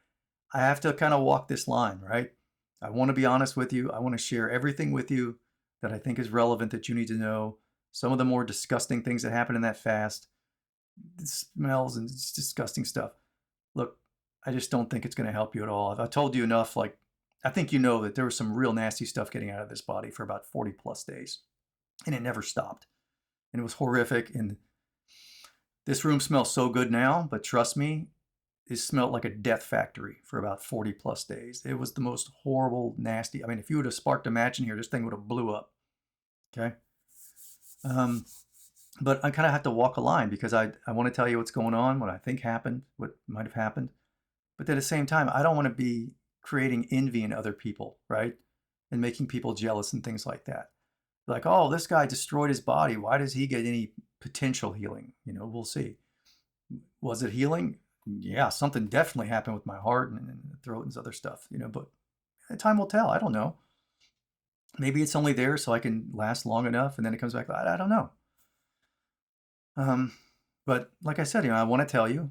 I have to kind of walk this line, right? I want to be honest with you. I want to share everything with you that I think is relevant that you need to know. Some of the more disgusting things that happen in that fast, the smells and it's disgusting stuff. Look, I just don't think it's going to help you at all. I've told you enough. Like, I think you know that there was some real nasty stuff getting out of this body for about 40 plus days. And it never stopped. And it was horrific. And this room smells so good now, but trust me, it smelled like a death factory for about 40 plus days. It was the most horrible, nasty. I mean, if you would have sparked a match in here, this thing would have blew up. Okay. But I kind of have to walk a line because I want to tell you what's going on, what I think happened, what might have happened. But at the same time, I don't want to be creating envy in other people, right? And making people jealous and things like that. Like, oh, this guy destroyed his body. Why does he get any potential healing? We'll see. Was it healing? Yeah, something definitely happened with my heart and the throat and other stuff, but time will tell. I don't know. Maybe it's only there so I can last long enough and then it comes back. I don't know. But like I said, I want to tell you,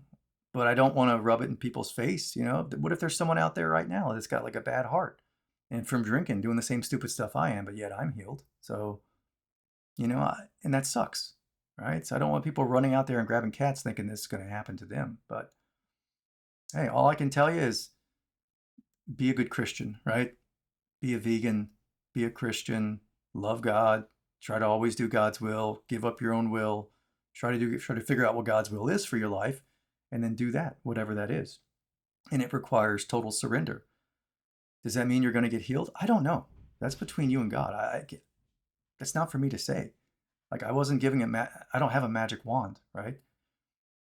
but I don't want to rub it in people's face. What if there's someone out there right now that's got like a bad heart and from drinking, doing the same stupid stuff I am, but yet I'm healed. So, and that sucks, right? So I don't want people running out there and grabbing cats thinking this is going to happen to them. But hey, all I can tell you is be a good Christian, right? Be a vegan, be a Christian, love God, try to always do God's will, give up your own will, try to figure out what God's will is for your life, and then do that, whatever that is. And it requires total surrender. Does that mean you're going to get healed? I don't know. That's between you and God. That's not for me to say. Like I wasn't giving I don't have a magic wand, right?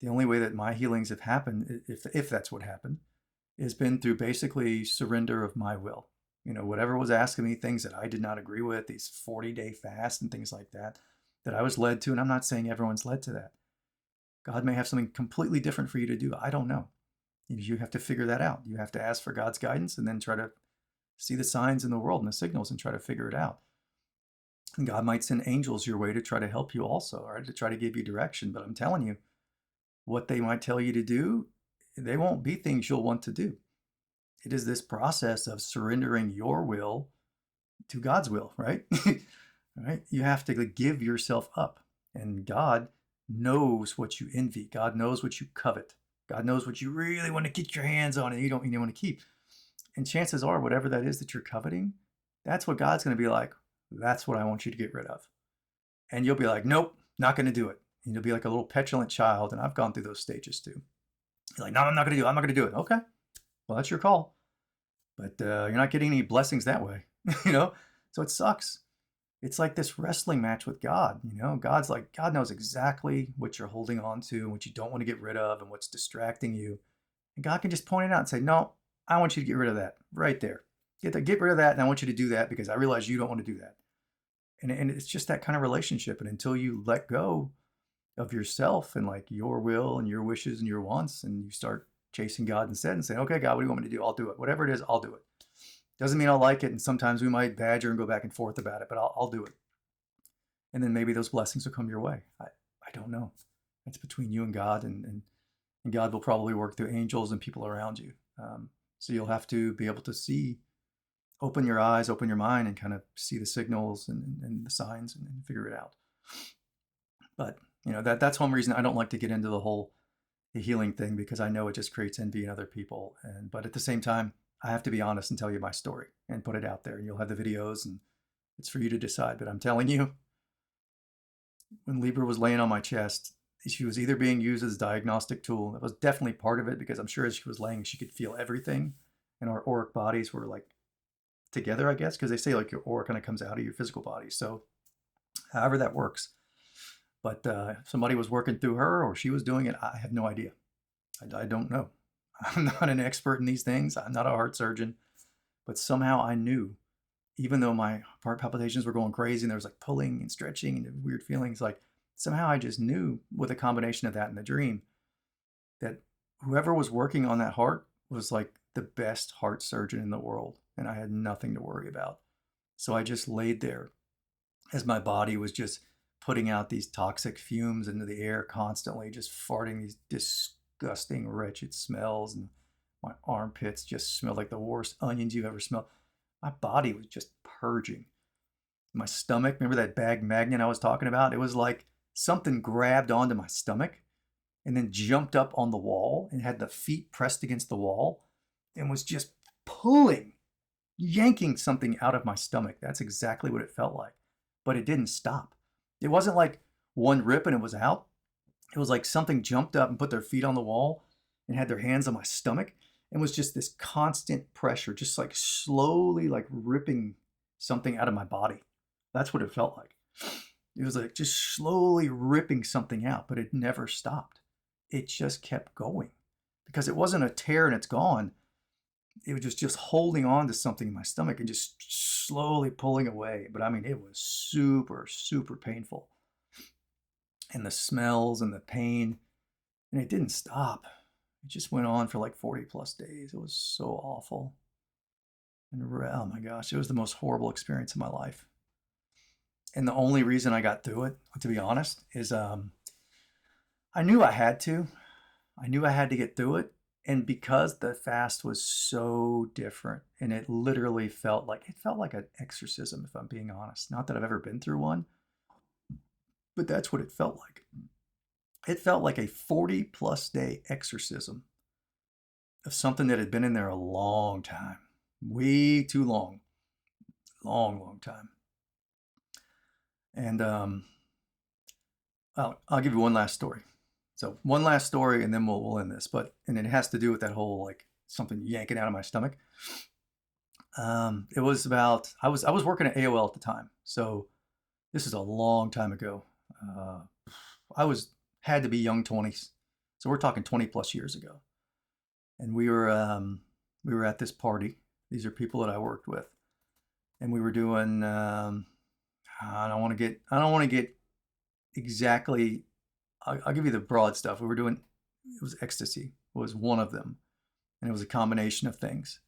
The only way that my healings have happened, if that's what happened, has been through basically surrender of my will. Whatever was asking me, things that I did not agree with, these 40-day fasts and things like that I was led to. And I'm not saying everyone's led to that. God may have something completely different for you to do. I don't know. You have to figure that out. You have to ask for God's guidance and then try to see the signs in the world and the signals and try to figure it out. And God might send angels your way to try to help you also, or to try to give you direction. But I'm telling you, what they might tell you to do, they won't be things you'll want to do. It is this process of surrendering your will to God's will, right? Right? You have to give yourself up. And God knows what you envy. God knows what you covet. God knows what you really want to get your hands on and you don't want to keep. And chances are, whatever that is that you're coveting, that's what God's going to be like, that's what I want you to get rid of. And you'll be like, nope, not going to do it. And you'll be like a little petulant child. And I've gone through those stages too. You're like, no, I'm not going to do it. I'm not going to do it. Okay. Well, that's your call. But you're not getting any blessings that way, So it sucks. It's like this wrestling match with God, God's like, God knows exactly what you're holding on to and what you don't want to get rid of and what's distracting you. And God can just point it out and say, no, I want you to get rid of that right there. Get rid of that. And I want you to do that because I realize you don't want to do that. And it's just that kind of relationship. And until you let go of yourself and like your will and your wishes and your wants, and you start chasing God instead and saying, okay, God, what do you want me to do? I'll do it. Whatever it is, I'll do it. Doesn't mean I'll like it. And sometimes we might badger and go back and forth about it, but I'll do it. And then maybe those blessings will come your way. I don't know. It's between you and God, and God will probably work through angels and people around you. So you'll have to be able to open your eyes, open your mind, and kind of see the signals and the signs and figure it out. But that's one reason I don't like to get into the healing thing, because I know it just creates envy in other people. But at the same time, I have to be honest and tell you my story and put it out there. And you'll have the videos, and it's for you to decide. But I'm telling you, when Libra was laying on my chest, she was either being used as a diagnostic tool. That was definitely part of it, because I'm sure as she was laying, she could feel everything. And our auric bodies were like together, I guess, because they say like your aura kind of comes out of your physical body. So however that works. But somebody was working through her, or she was doing it. I have no idea. I don't know. I'm not an expert in these things. I'm not a heart surgeon. But somehow I knew, even though my heart palpitations were going crazy and there was like pulling and stretching and weird feelings, like somehow I just knew, with a combination of that and the dream, that whoever was working on that heart was like the best heart surgeon in the world. And I had nothing to worry about. So I just laid there as my body was just putting out these toxic fumes into the air constantly, just farting these disgusting, wretched smells. And my armpits just smelled like the worst onions you've ever smelled. My body was just purging. My stomach, remember that bag magnet I was talking about? It was like something grabbed onto my stomach and then jumped up on the wall and had the feet pressed against the wall and was just pulling, yanking something out of my stomach. That's exactly what it felt like. But it didn't stop. It wasn't like one rip and it was out. It was like something jumped up and put their feet on the wall and had their hands on my stomach, and was just this constant pressure, just like slowly like ripping something out of my body. That's what it felt like. It was like just slowly ripping something out, but it never stopped. It just kept going because it wasn't a tear and it's gone. It was just holding on to something in my stomach and just slowly pulling away. But I mean, it was super, super painful. And the smells and the pain, and it didn't stop. It just went on for like 40 plus days. It was so awful. And oh my gosh, it was the most horrible experience of my life. And the only reason I got through it, to be honest, is I knew I had to. I knew I had to get through it. And because the fast was so different, and it literally felt like an exorcism, if I'm being honest. Not that I've ever been through one, but that's what it felt like. It felt like a 40 plus day exorcism of something that had been in there a long time, way too long, long time. And I'll give you one last story. So one last story, and then we'll end this. And it has to do with that whole like something yanking out of my stomach. It was about I was working at AOL at the time, so this is a long time ago. I had to be young 20s, so we're talking 20 plus years ago. And we were at this party. These are people that I worked with, and we were doing. I don't want to get exactly. I'll give you the broad stuff. We were doing. It was ecstasy. Was one of them, and it was a combination of things.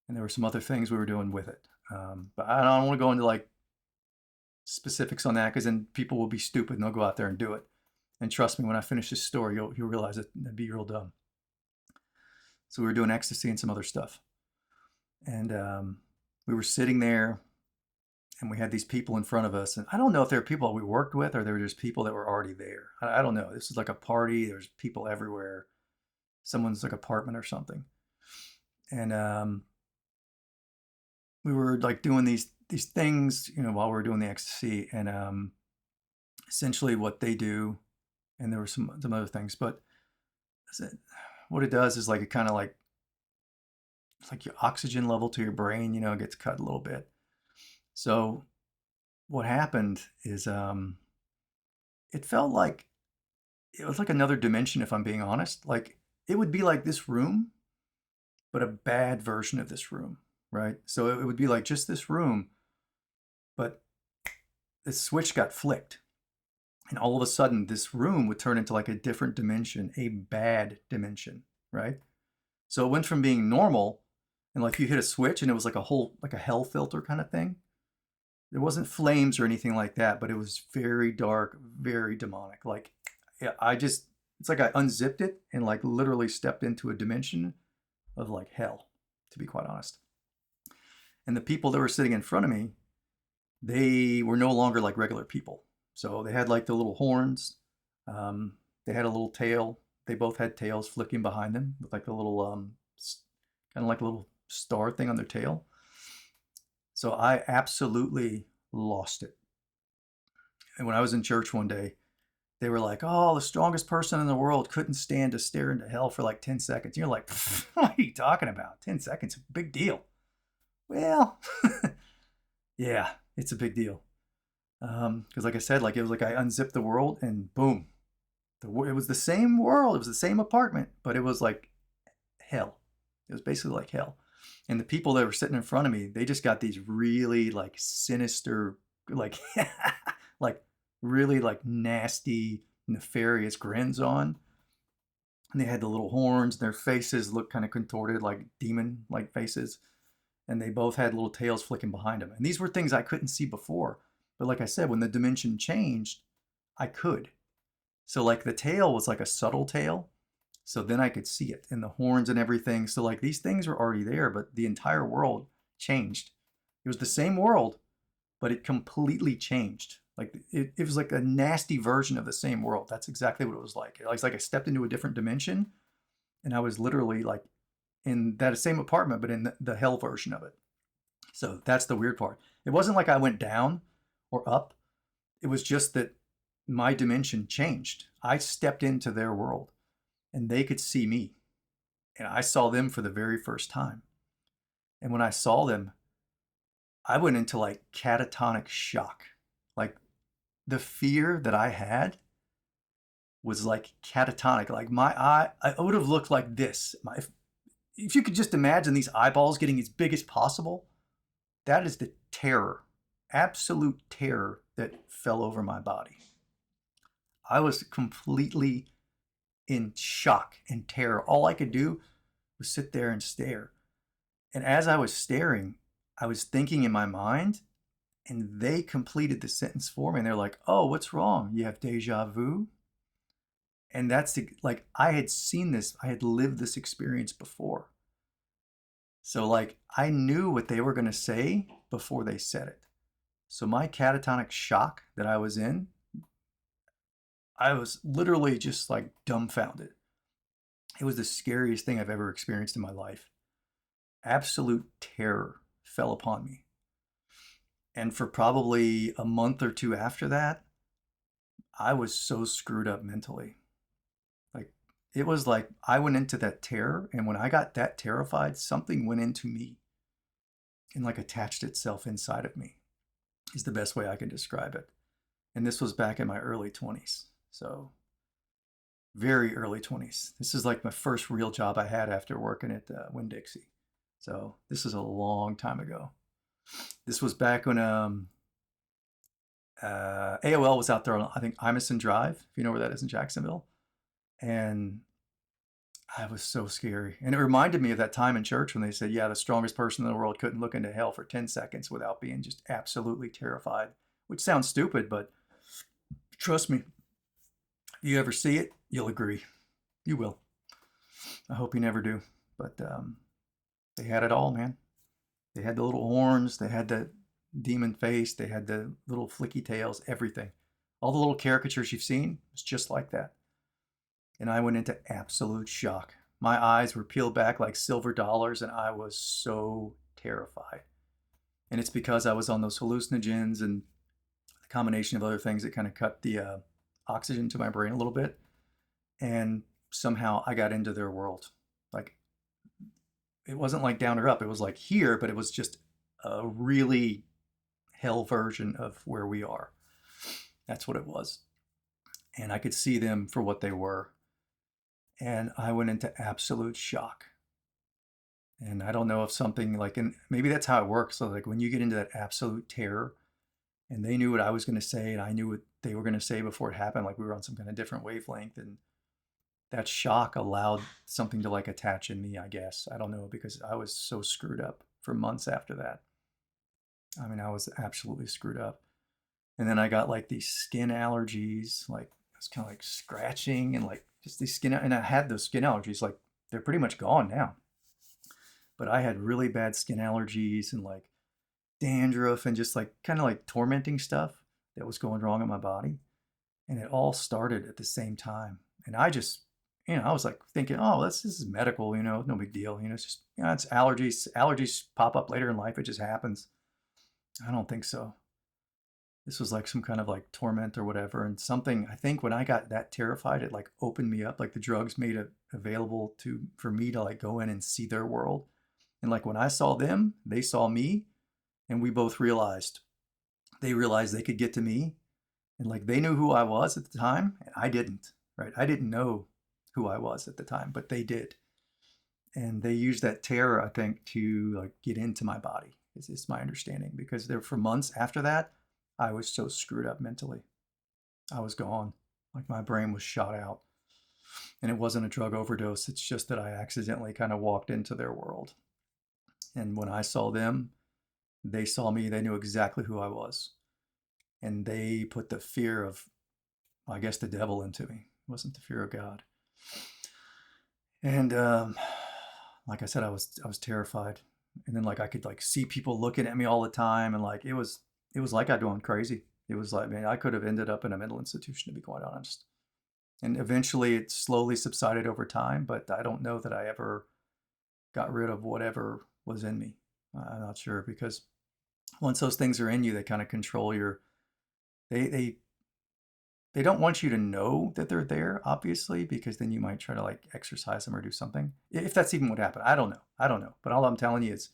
And there were some other things we were doing with it. But I don't want to go into like specifics on that because then people will be stupid and they'll go out there and do it. And trust me, when I finish this story, you'll realize it'd be real dumb. So we were doing ecstasy and some other stuff. And we were sitting there and we had these people in front of us. And I don't know if they were people we worked with or they were just people that were already there. I don't know. This is like a party. There's people everywhere. Someone's like apartment or something. And we were like doing these things, while we were doing the ecstasy, and essentially what they do, and there were some other things, but what it does is like it kind of like it's like your oxygen level to your brain, gets cut a little bit. So what happened is it felt like it was like another dimension, if I'm being honest. Like it would be like this room, but a bad version of this room. Right? So it would be like just this room, but the switch got flicked. And all of a sudden, this room would turn into like a different dimension, a bad dimension, right? So it went from being normal, and like you hit a switch and it was like like a hell filter kind of thing. There wasn't flames or anything like that, but it was very dark, very demonic. Like, yeah, it's like I unzipped it and like literally stepped into a dimension of like hell, to be quite honest. And the people that were sitting in front of me, they were no longer like regular people. So they had like the little horns. They had a little tail. They both had tails flicking behind them with like a little, kind of like a little star thing on their tail. So I absolutely lost it. And when I was in church one day, they were like, oh, the strongest person in the world couldn't stand to stare into hell for like 10 seconds. And you're like, what are you talking about? 10 seconds, big deal. Well, yeah, it's a big deal. Because like I said, like it was like I unzipped the world and boom, it was the same world. It was the same apartment, but it was like hell. It was basically like hell. And the people that were sitting in front of me, they just got these really like sinister, like, like really like nasty, nefarious grins on. And they had the little horns. Their faces looked kind of contorted, like demon-like faces. And they both had little tails flicking behind them. And these were things I couldn't see before. But like I said, when the dimension changed, I could. So like the tail was like a subtle tail. So then I could see it and the horns and everything. So like these things were already there, but the entire world changed. It was the same world, but it completely changed. Like it was like a nasty version of the same world. That's exactly what it was like. It was like I stepped into a different dimension and I was literally like in that same apartment, but in the hell version of it. So that's the weird part. It wasn't like I went down or up. It was just that my dimension changed. I stepped into their world and they could see me. And I saw them for the very first time. And when I saw them, I went into like catatonic shock. Like the fear that I had was like catatonic. Like my eye, I would have looked like this. If you could just imagine these eyeballs getting as big as possible, that is the terror, absolute terror that fell over my body. I was completely in shock and terror. All I could do was sit there and stare. And as I was staring, I was thinking in my mind, and they completed the sentence for me. And they're like, "Oh, what's wrong? You have deja vu?" And like, I had seen this, I had lived this experience before. So, like, I knew what they were going to say before they said it. So, my catatonic shock that I was in, I was literally just like dumbfounded. It was the scariest thing I've ever experienced in my life. Absolute terror fell upon me. And for probably a month or two after that, I was so screwed up mentally. Like, it was like I went into that terror, and when I got that terrified, something went into me and like attached itself inside of me, is the best way I can describe it. And this was back in my early 20s. So, very early 20s. This is like my first real job I had after working at Winn-Dixie. So, this is a long time ago. This was back when AOL was out there on, I think, Imison Drive, if you know where that is in Jacksonville. And I was so scary. And it reminded me of that time in church when they said, yeah, the strongest person in the world couldn't look into hell for 10 seconds without being just absolutely terrified, which sounds stupid, but trust me, if you ever see it, you'll agree. You will. I hope you never do. But they had it all, man. They had the little horns, they had the demon face, they had the little flicky tails, everything. All the little caricatures you've seen, it's just like that. And I went into absolute shock. My eyes were peeled back like silver dollars, and I was so terrified. And it's because I was on those hallucinogens and a combination of other things that kind of cut the oxygen to my brain a little bit. And somehow I got into their world. Like, it wasn't like down or up, it was like here, but it was just a really hell version of where we are. That's what it was. And I could see them for what they were. And I went into absolute shock. And I don't know if something like, and maybe that's how it works. So, like, when you get into that absolute terror, and they knew what I was going to say, and I knew what they were going to say before it happened, like we were on some kind of different wavelength, and that shock allowed something to like attach in me, I guess. I don't know, because I was so screwed up for months after that. I mean, I was absolutely screwed up. And then I got like these skin allergies, like I was kind of like scratching and like just these skin, and I had those skin allergies, like they're pretty much gone now. But I had really bad skin allergies and like dandruff and just like kind of like tormenting stuff that was going wrong in my body. And it all started at the same time. And I just, I was like thinking, oh, this is medical, no big deal. It's just, it's allergies. Allergies pop up later in life. It just happens. I don't think so. This was like some kind of like torment or whatever. And something, I think when I got that terrified, it like opened me up. Like the drugs made it available for me to like go in and see their world. And like when I saw them, they saw me, and we both realized, they realized they could get to me. And like they knew who I was at the time, and I didn't, right? I didn't know who I was at the time, but they did. And they used that terror, I think, to like get into my body. It's my understanding, because there for months after that, I was so screwed up mentally. I was gone. Like my brain was shot out. And it wasn't a drug overdose. It's just that I accidentally kind of walked into their world. And when I saw them, they saw me. They knew exactly who I was. And they put the fear of, I guess, the devil into me. It wasn't the fear of God. And like I said, I was terrified. And then like I could like see people looking at me all the time, and like it was like I'd gone crazy. It was like, man, I could have ended up in a mental institution, to be quite honest. And eventually it slowly subsided over time, but I don't know that I ever got rid of whatever was in me. I'm not sure, because once those things are in you, they kind of control your, they don't want you to know that they're there, obviously, because then you might try to like exercise them or do something. If that's even what happened, I don't know. But all I'm telling you is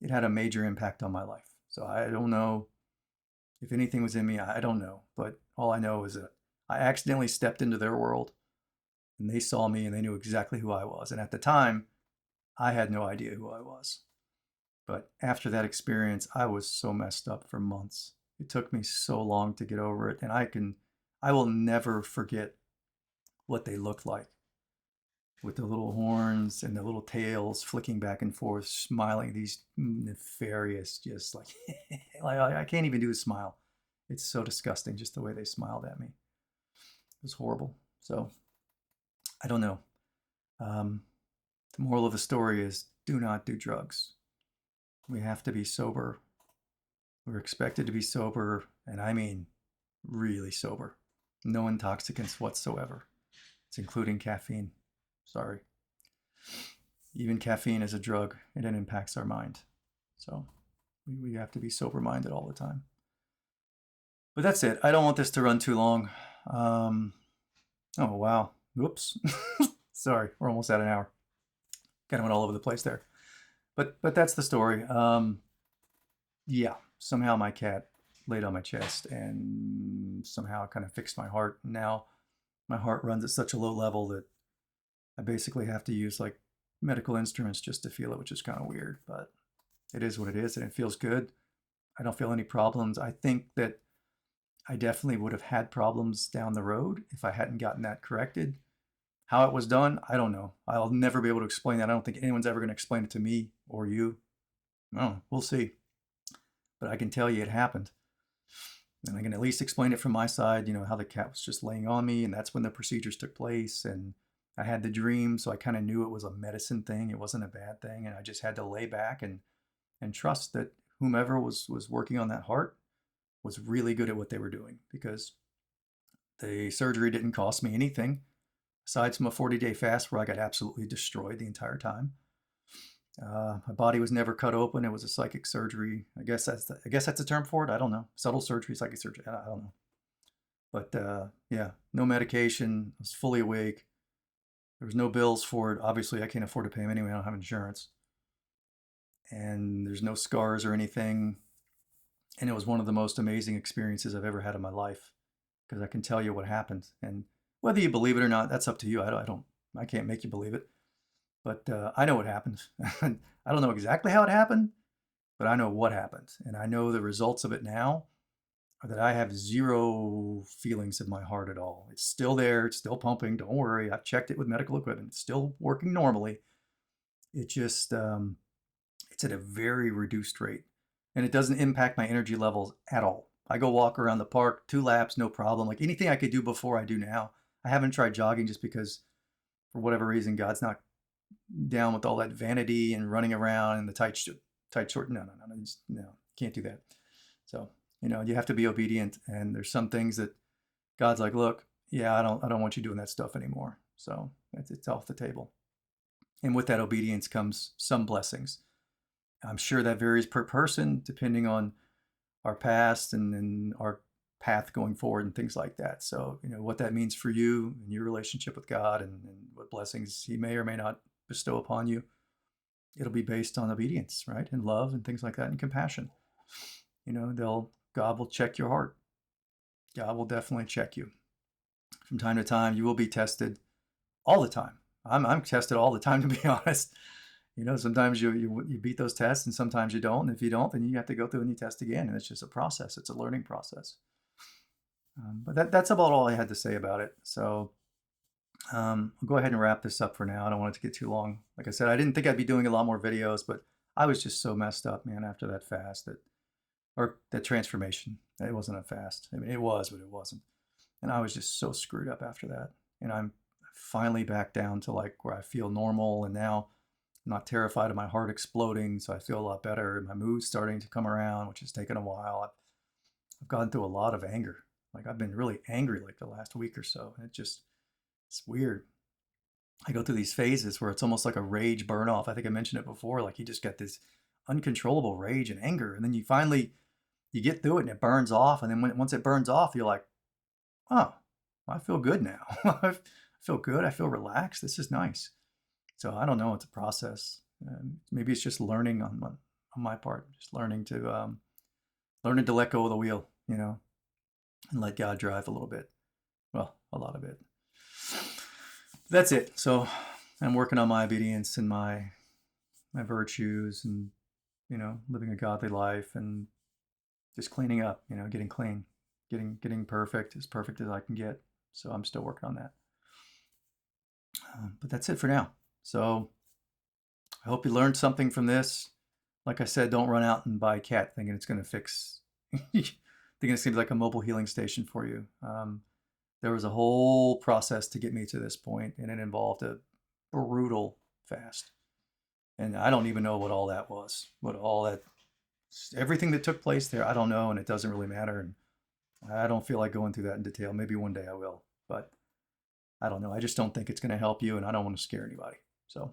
it had a major impact on my life. So I don't know If anything was in me, I don't know. But all I know is that I accidentally stepped into their world and they saw me and they knew exactly who I was. And at the time, I had no idea who I was. But after that experience, I was so messed up for months. It took me so long to get over it. And I will never forget what they looked like with the little horns and the little tails flicking back and forth, smiling, these nefarious, just like, like I can't even do a smile. It's so disgusting just the way they smiled at me. It was horrible. So I don't know. The moral of the story is do not do drugs. We have to be sober. We're expected to be sober, and I mean really sober. No intoxicants whatsoever. It's including caffeine. Sorry. Even caffeine is a drug and it impacts our mind. So we have to be sober minded all the time. But that's it. I don't want this to run too long. Oh, wow. Whoops. Sorry. We're almost at an hour. Kind of went all over the place there. But that's the story. Yeah. Somehow my cat laid on my chest and somehow it kind of fixed my heart. Now my heart runs at such a low level that I basically have to use like medical instruments just to feel it, which is kind of weird, but it is what it is and it feels good. I don't feel any problems. I think that I definitely would have had problems down the road if I hadn't gotten that corrected. How it was done, I don't know. I'll never be able to explain that. I don't think anyone's ever going to explain it to me or you. No, we'll see. But I can tell you it happened. And I can at least explain it from my side, you know, how the cat was just laying on me and that's when the procedures took place. And I had the dream, so I kind of knew it was a medicine thing. It wasn't a bad thing. And I just had to lay back and trust that whomever was working on that heart was really good at what they were doing, because the surgery didn't cost me anything aside from a 40-day fast where I got absolutely destroyed the entire time. My body was never cut open. It was a psychic surgery. I guess that's a term for it. I don't know. Subtle surgery, psychic surgery. I don't know. But yeah, no medication. I was fully awake. There was no bills for it. Obviously, I can't afford to pay them anyway. I don't have insurance. And there's no scars or anything. And it was one of the most amazing experiences I've ever had in my life, because I can tell you what happened. And whether you believe it or not, that's up to you. I can't make you believe it. But I know what happened. I don't know exactly how it happened, but I know what happened. And I know the results of it now are that I have zero feelings in my heart at all. It's still there. It's still pumping. Don't worry. I've checked it with medical equipment. It's still working normally. It just, it's at a very reduced rate. And it doesn't impact my energy levels at all. I go walk around the park, 2 laps, no problem. Like anything I could do before I do now. I haven't tried jogging just because, for whatever reason, God's not down with all that vanity and running around in the tight short. No, can't do that. So, you know, you have to be obedient. And there's some things that God's like, look, yeah, I don't want you doing that stuff anymore. So it's off the table. And with that obedience comes some blessings. I'm sure that varies per person depending on our past and our path going forward and things like that. So, you know, what that means for you and your relationship with God and what blessings he may or may not bestow upon you, it'll be based on obedience, right? And love and things like that and compassion. You know, God will check your heart. God will definitely check you. From time to time, you will be tested all the time. I'm tested all the time, to be honest. You know, sometimes you beat those tests and sometimes you don't. And if you don't, then you have to go through and you test again. And it's just a process. It's a learning process. But that's about all I had to say about it. So I'll go ahead and wrap this up for now. I don't want it to get too long. Like I said, I didn't think I'd be doing a lot more videos, but I was just so messed up, man, after that fast, or that transformation. It wasn't a fast. I mean, it was, but it wasn't. And I was just so screwed up after that. And I'm finally back down to like where I feel normal. And now I'm not terrified of my heart exploding. So I feel a lot better. My mood's starting to come around, which has taken a while. I've gone through a lot of anger. Like I've been really angry like the last week or so. And it's weird. I go through these phases where it's almost like a rage burn off. I think I mentioned it before. Like you just get this uncontrollable rage and anger. And then you get through it and it burns off. And then once it burns off, you're like, oh, I feel good now. I feel good. I feel relaxed. This is nice. So I don't know. It's a process. Maybe it's just learning on my part, just learning to let go of the wheel. you know, and let God drive a little bit. Well, a lot of it. That's it. So I'm working on my obedience and my virtues, and living a godly life, and just cleaning up, getting clean, getting perfect as I can get. So I'm still working on that. But that's it for now. So I hope you learned something from this. Like I said, don't run out and buy a cat thinking it's going to fix, thinking it's going to be like a mobile healing station for you. There was a whole process to get me to this point, and it involved a brutal fast. And I don't even know what all that was, everything that took place there, I don't know, and it doesn't really matter. And I don't feel like going through that in detail. Maybe one day I will, but I don't know. I just don't think it's going to help you, and I don't want to scare anybody. So,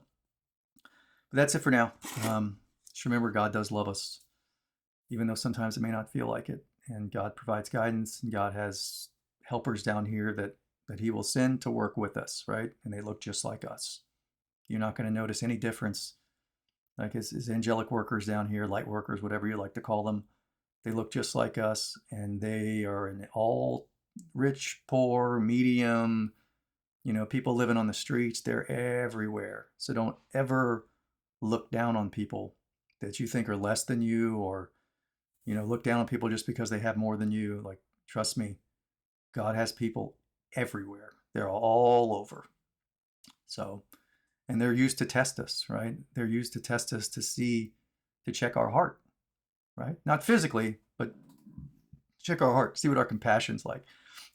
but that's it for now. Just remember, God does love us, even though sometimes it may not feel like it. And God provides guidance, and God has helpers down here that He will send to work with us, right? And they look just like us. You're not going to notice any difference. Like his angelic workers down here, light workers, whatever you like to call them, they look just like us, and they are in all rich, poor, medium, people living on the streets. They're everywhere. So don't ever look down on people that you think are less than you, or, look down on people just because they have more than you. Like, trust me, God has people everywhere. They're all over. So, and they're used to test us, right? They're used to test us to check our heart, right? Not physically, but check our heart, see what our compassion's like,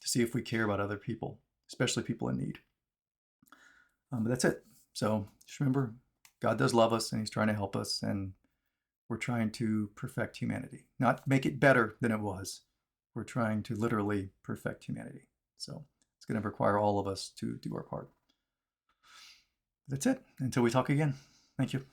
to see if we care about other people, especially people in need. But that's it. So just remember, God does love us, and He's trying to help us, and we're trying to perfect humanity, not make it better than it was. We're trying to literally perfect humanity. So it's going to require all of us to do our part. That's it. Until we talk again. Thank you.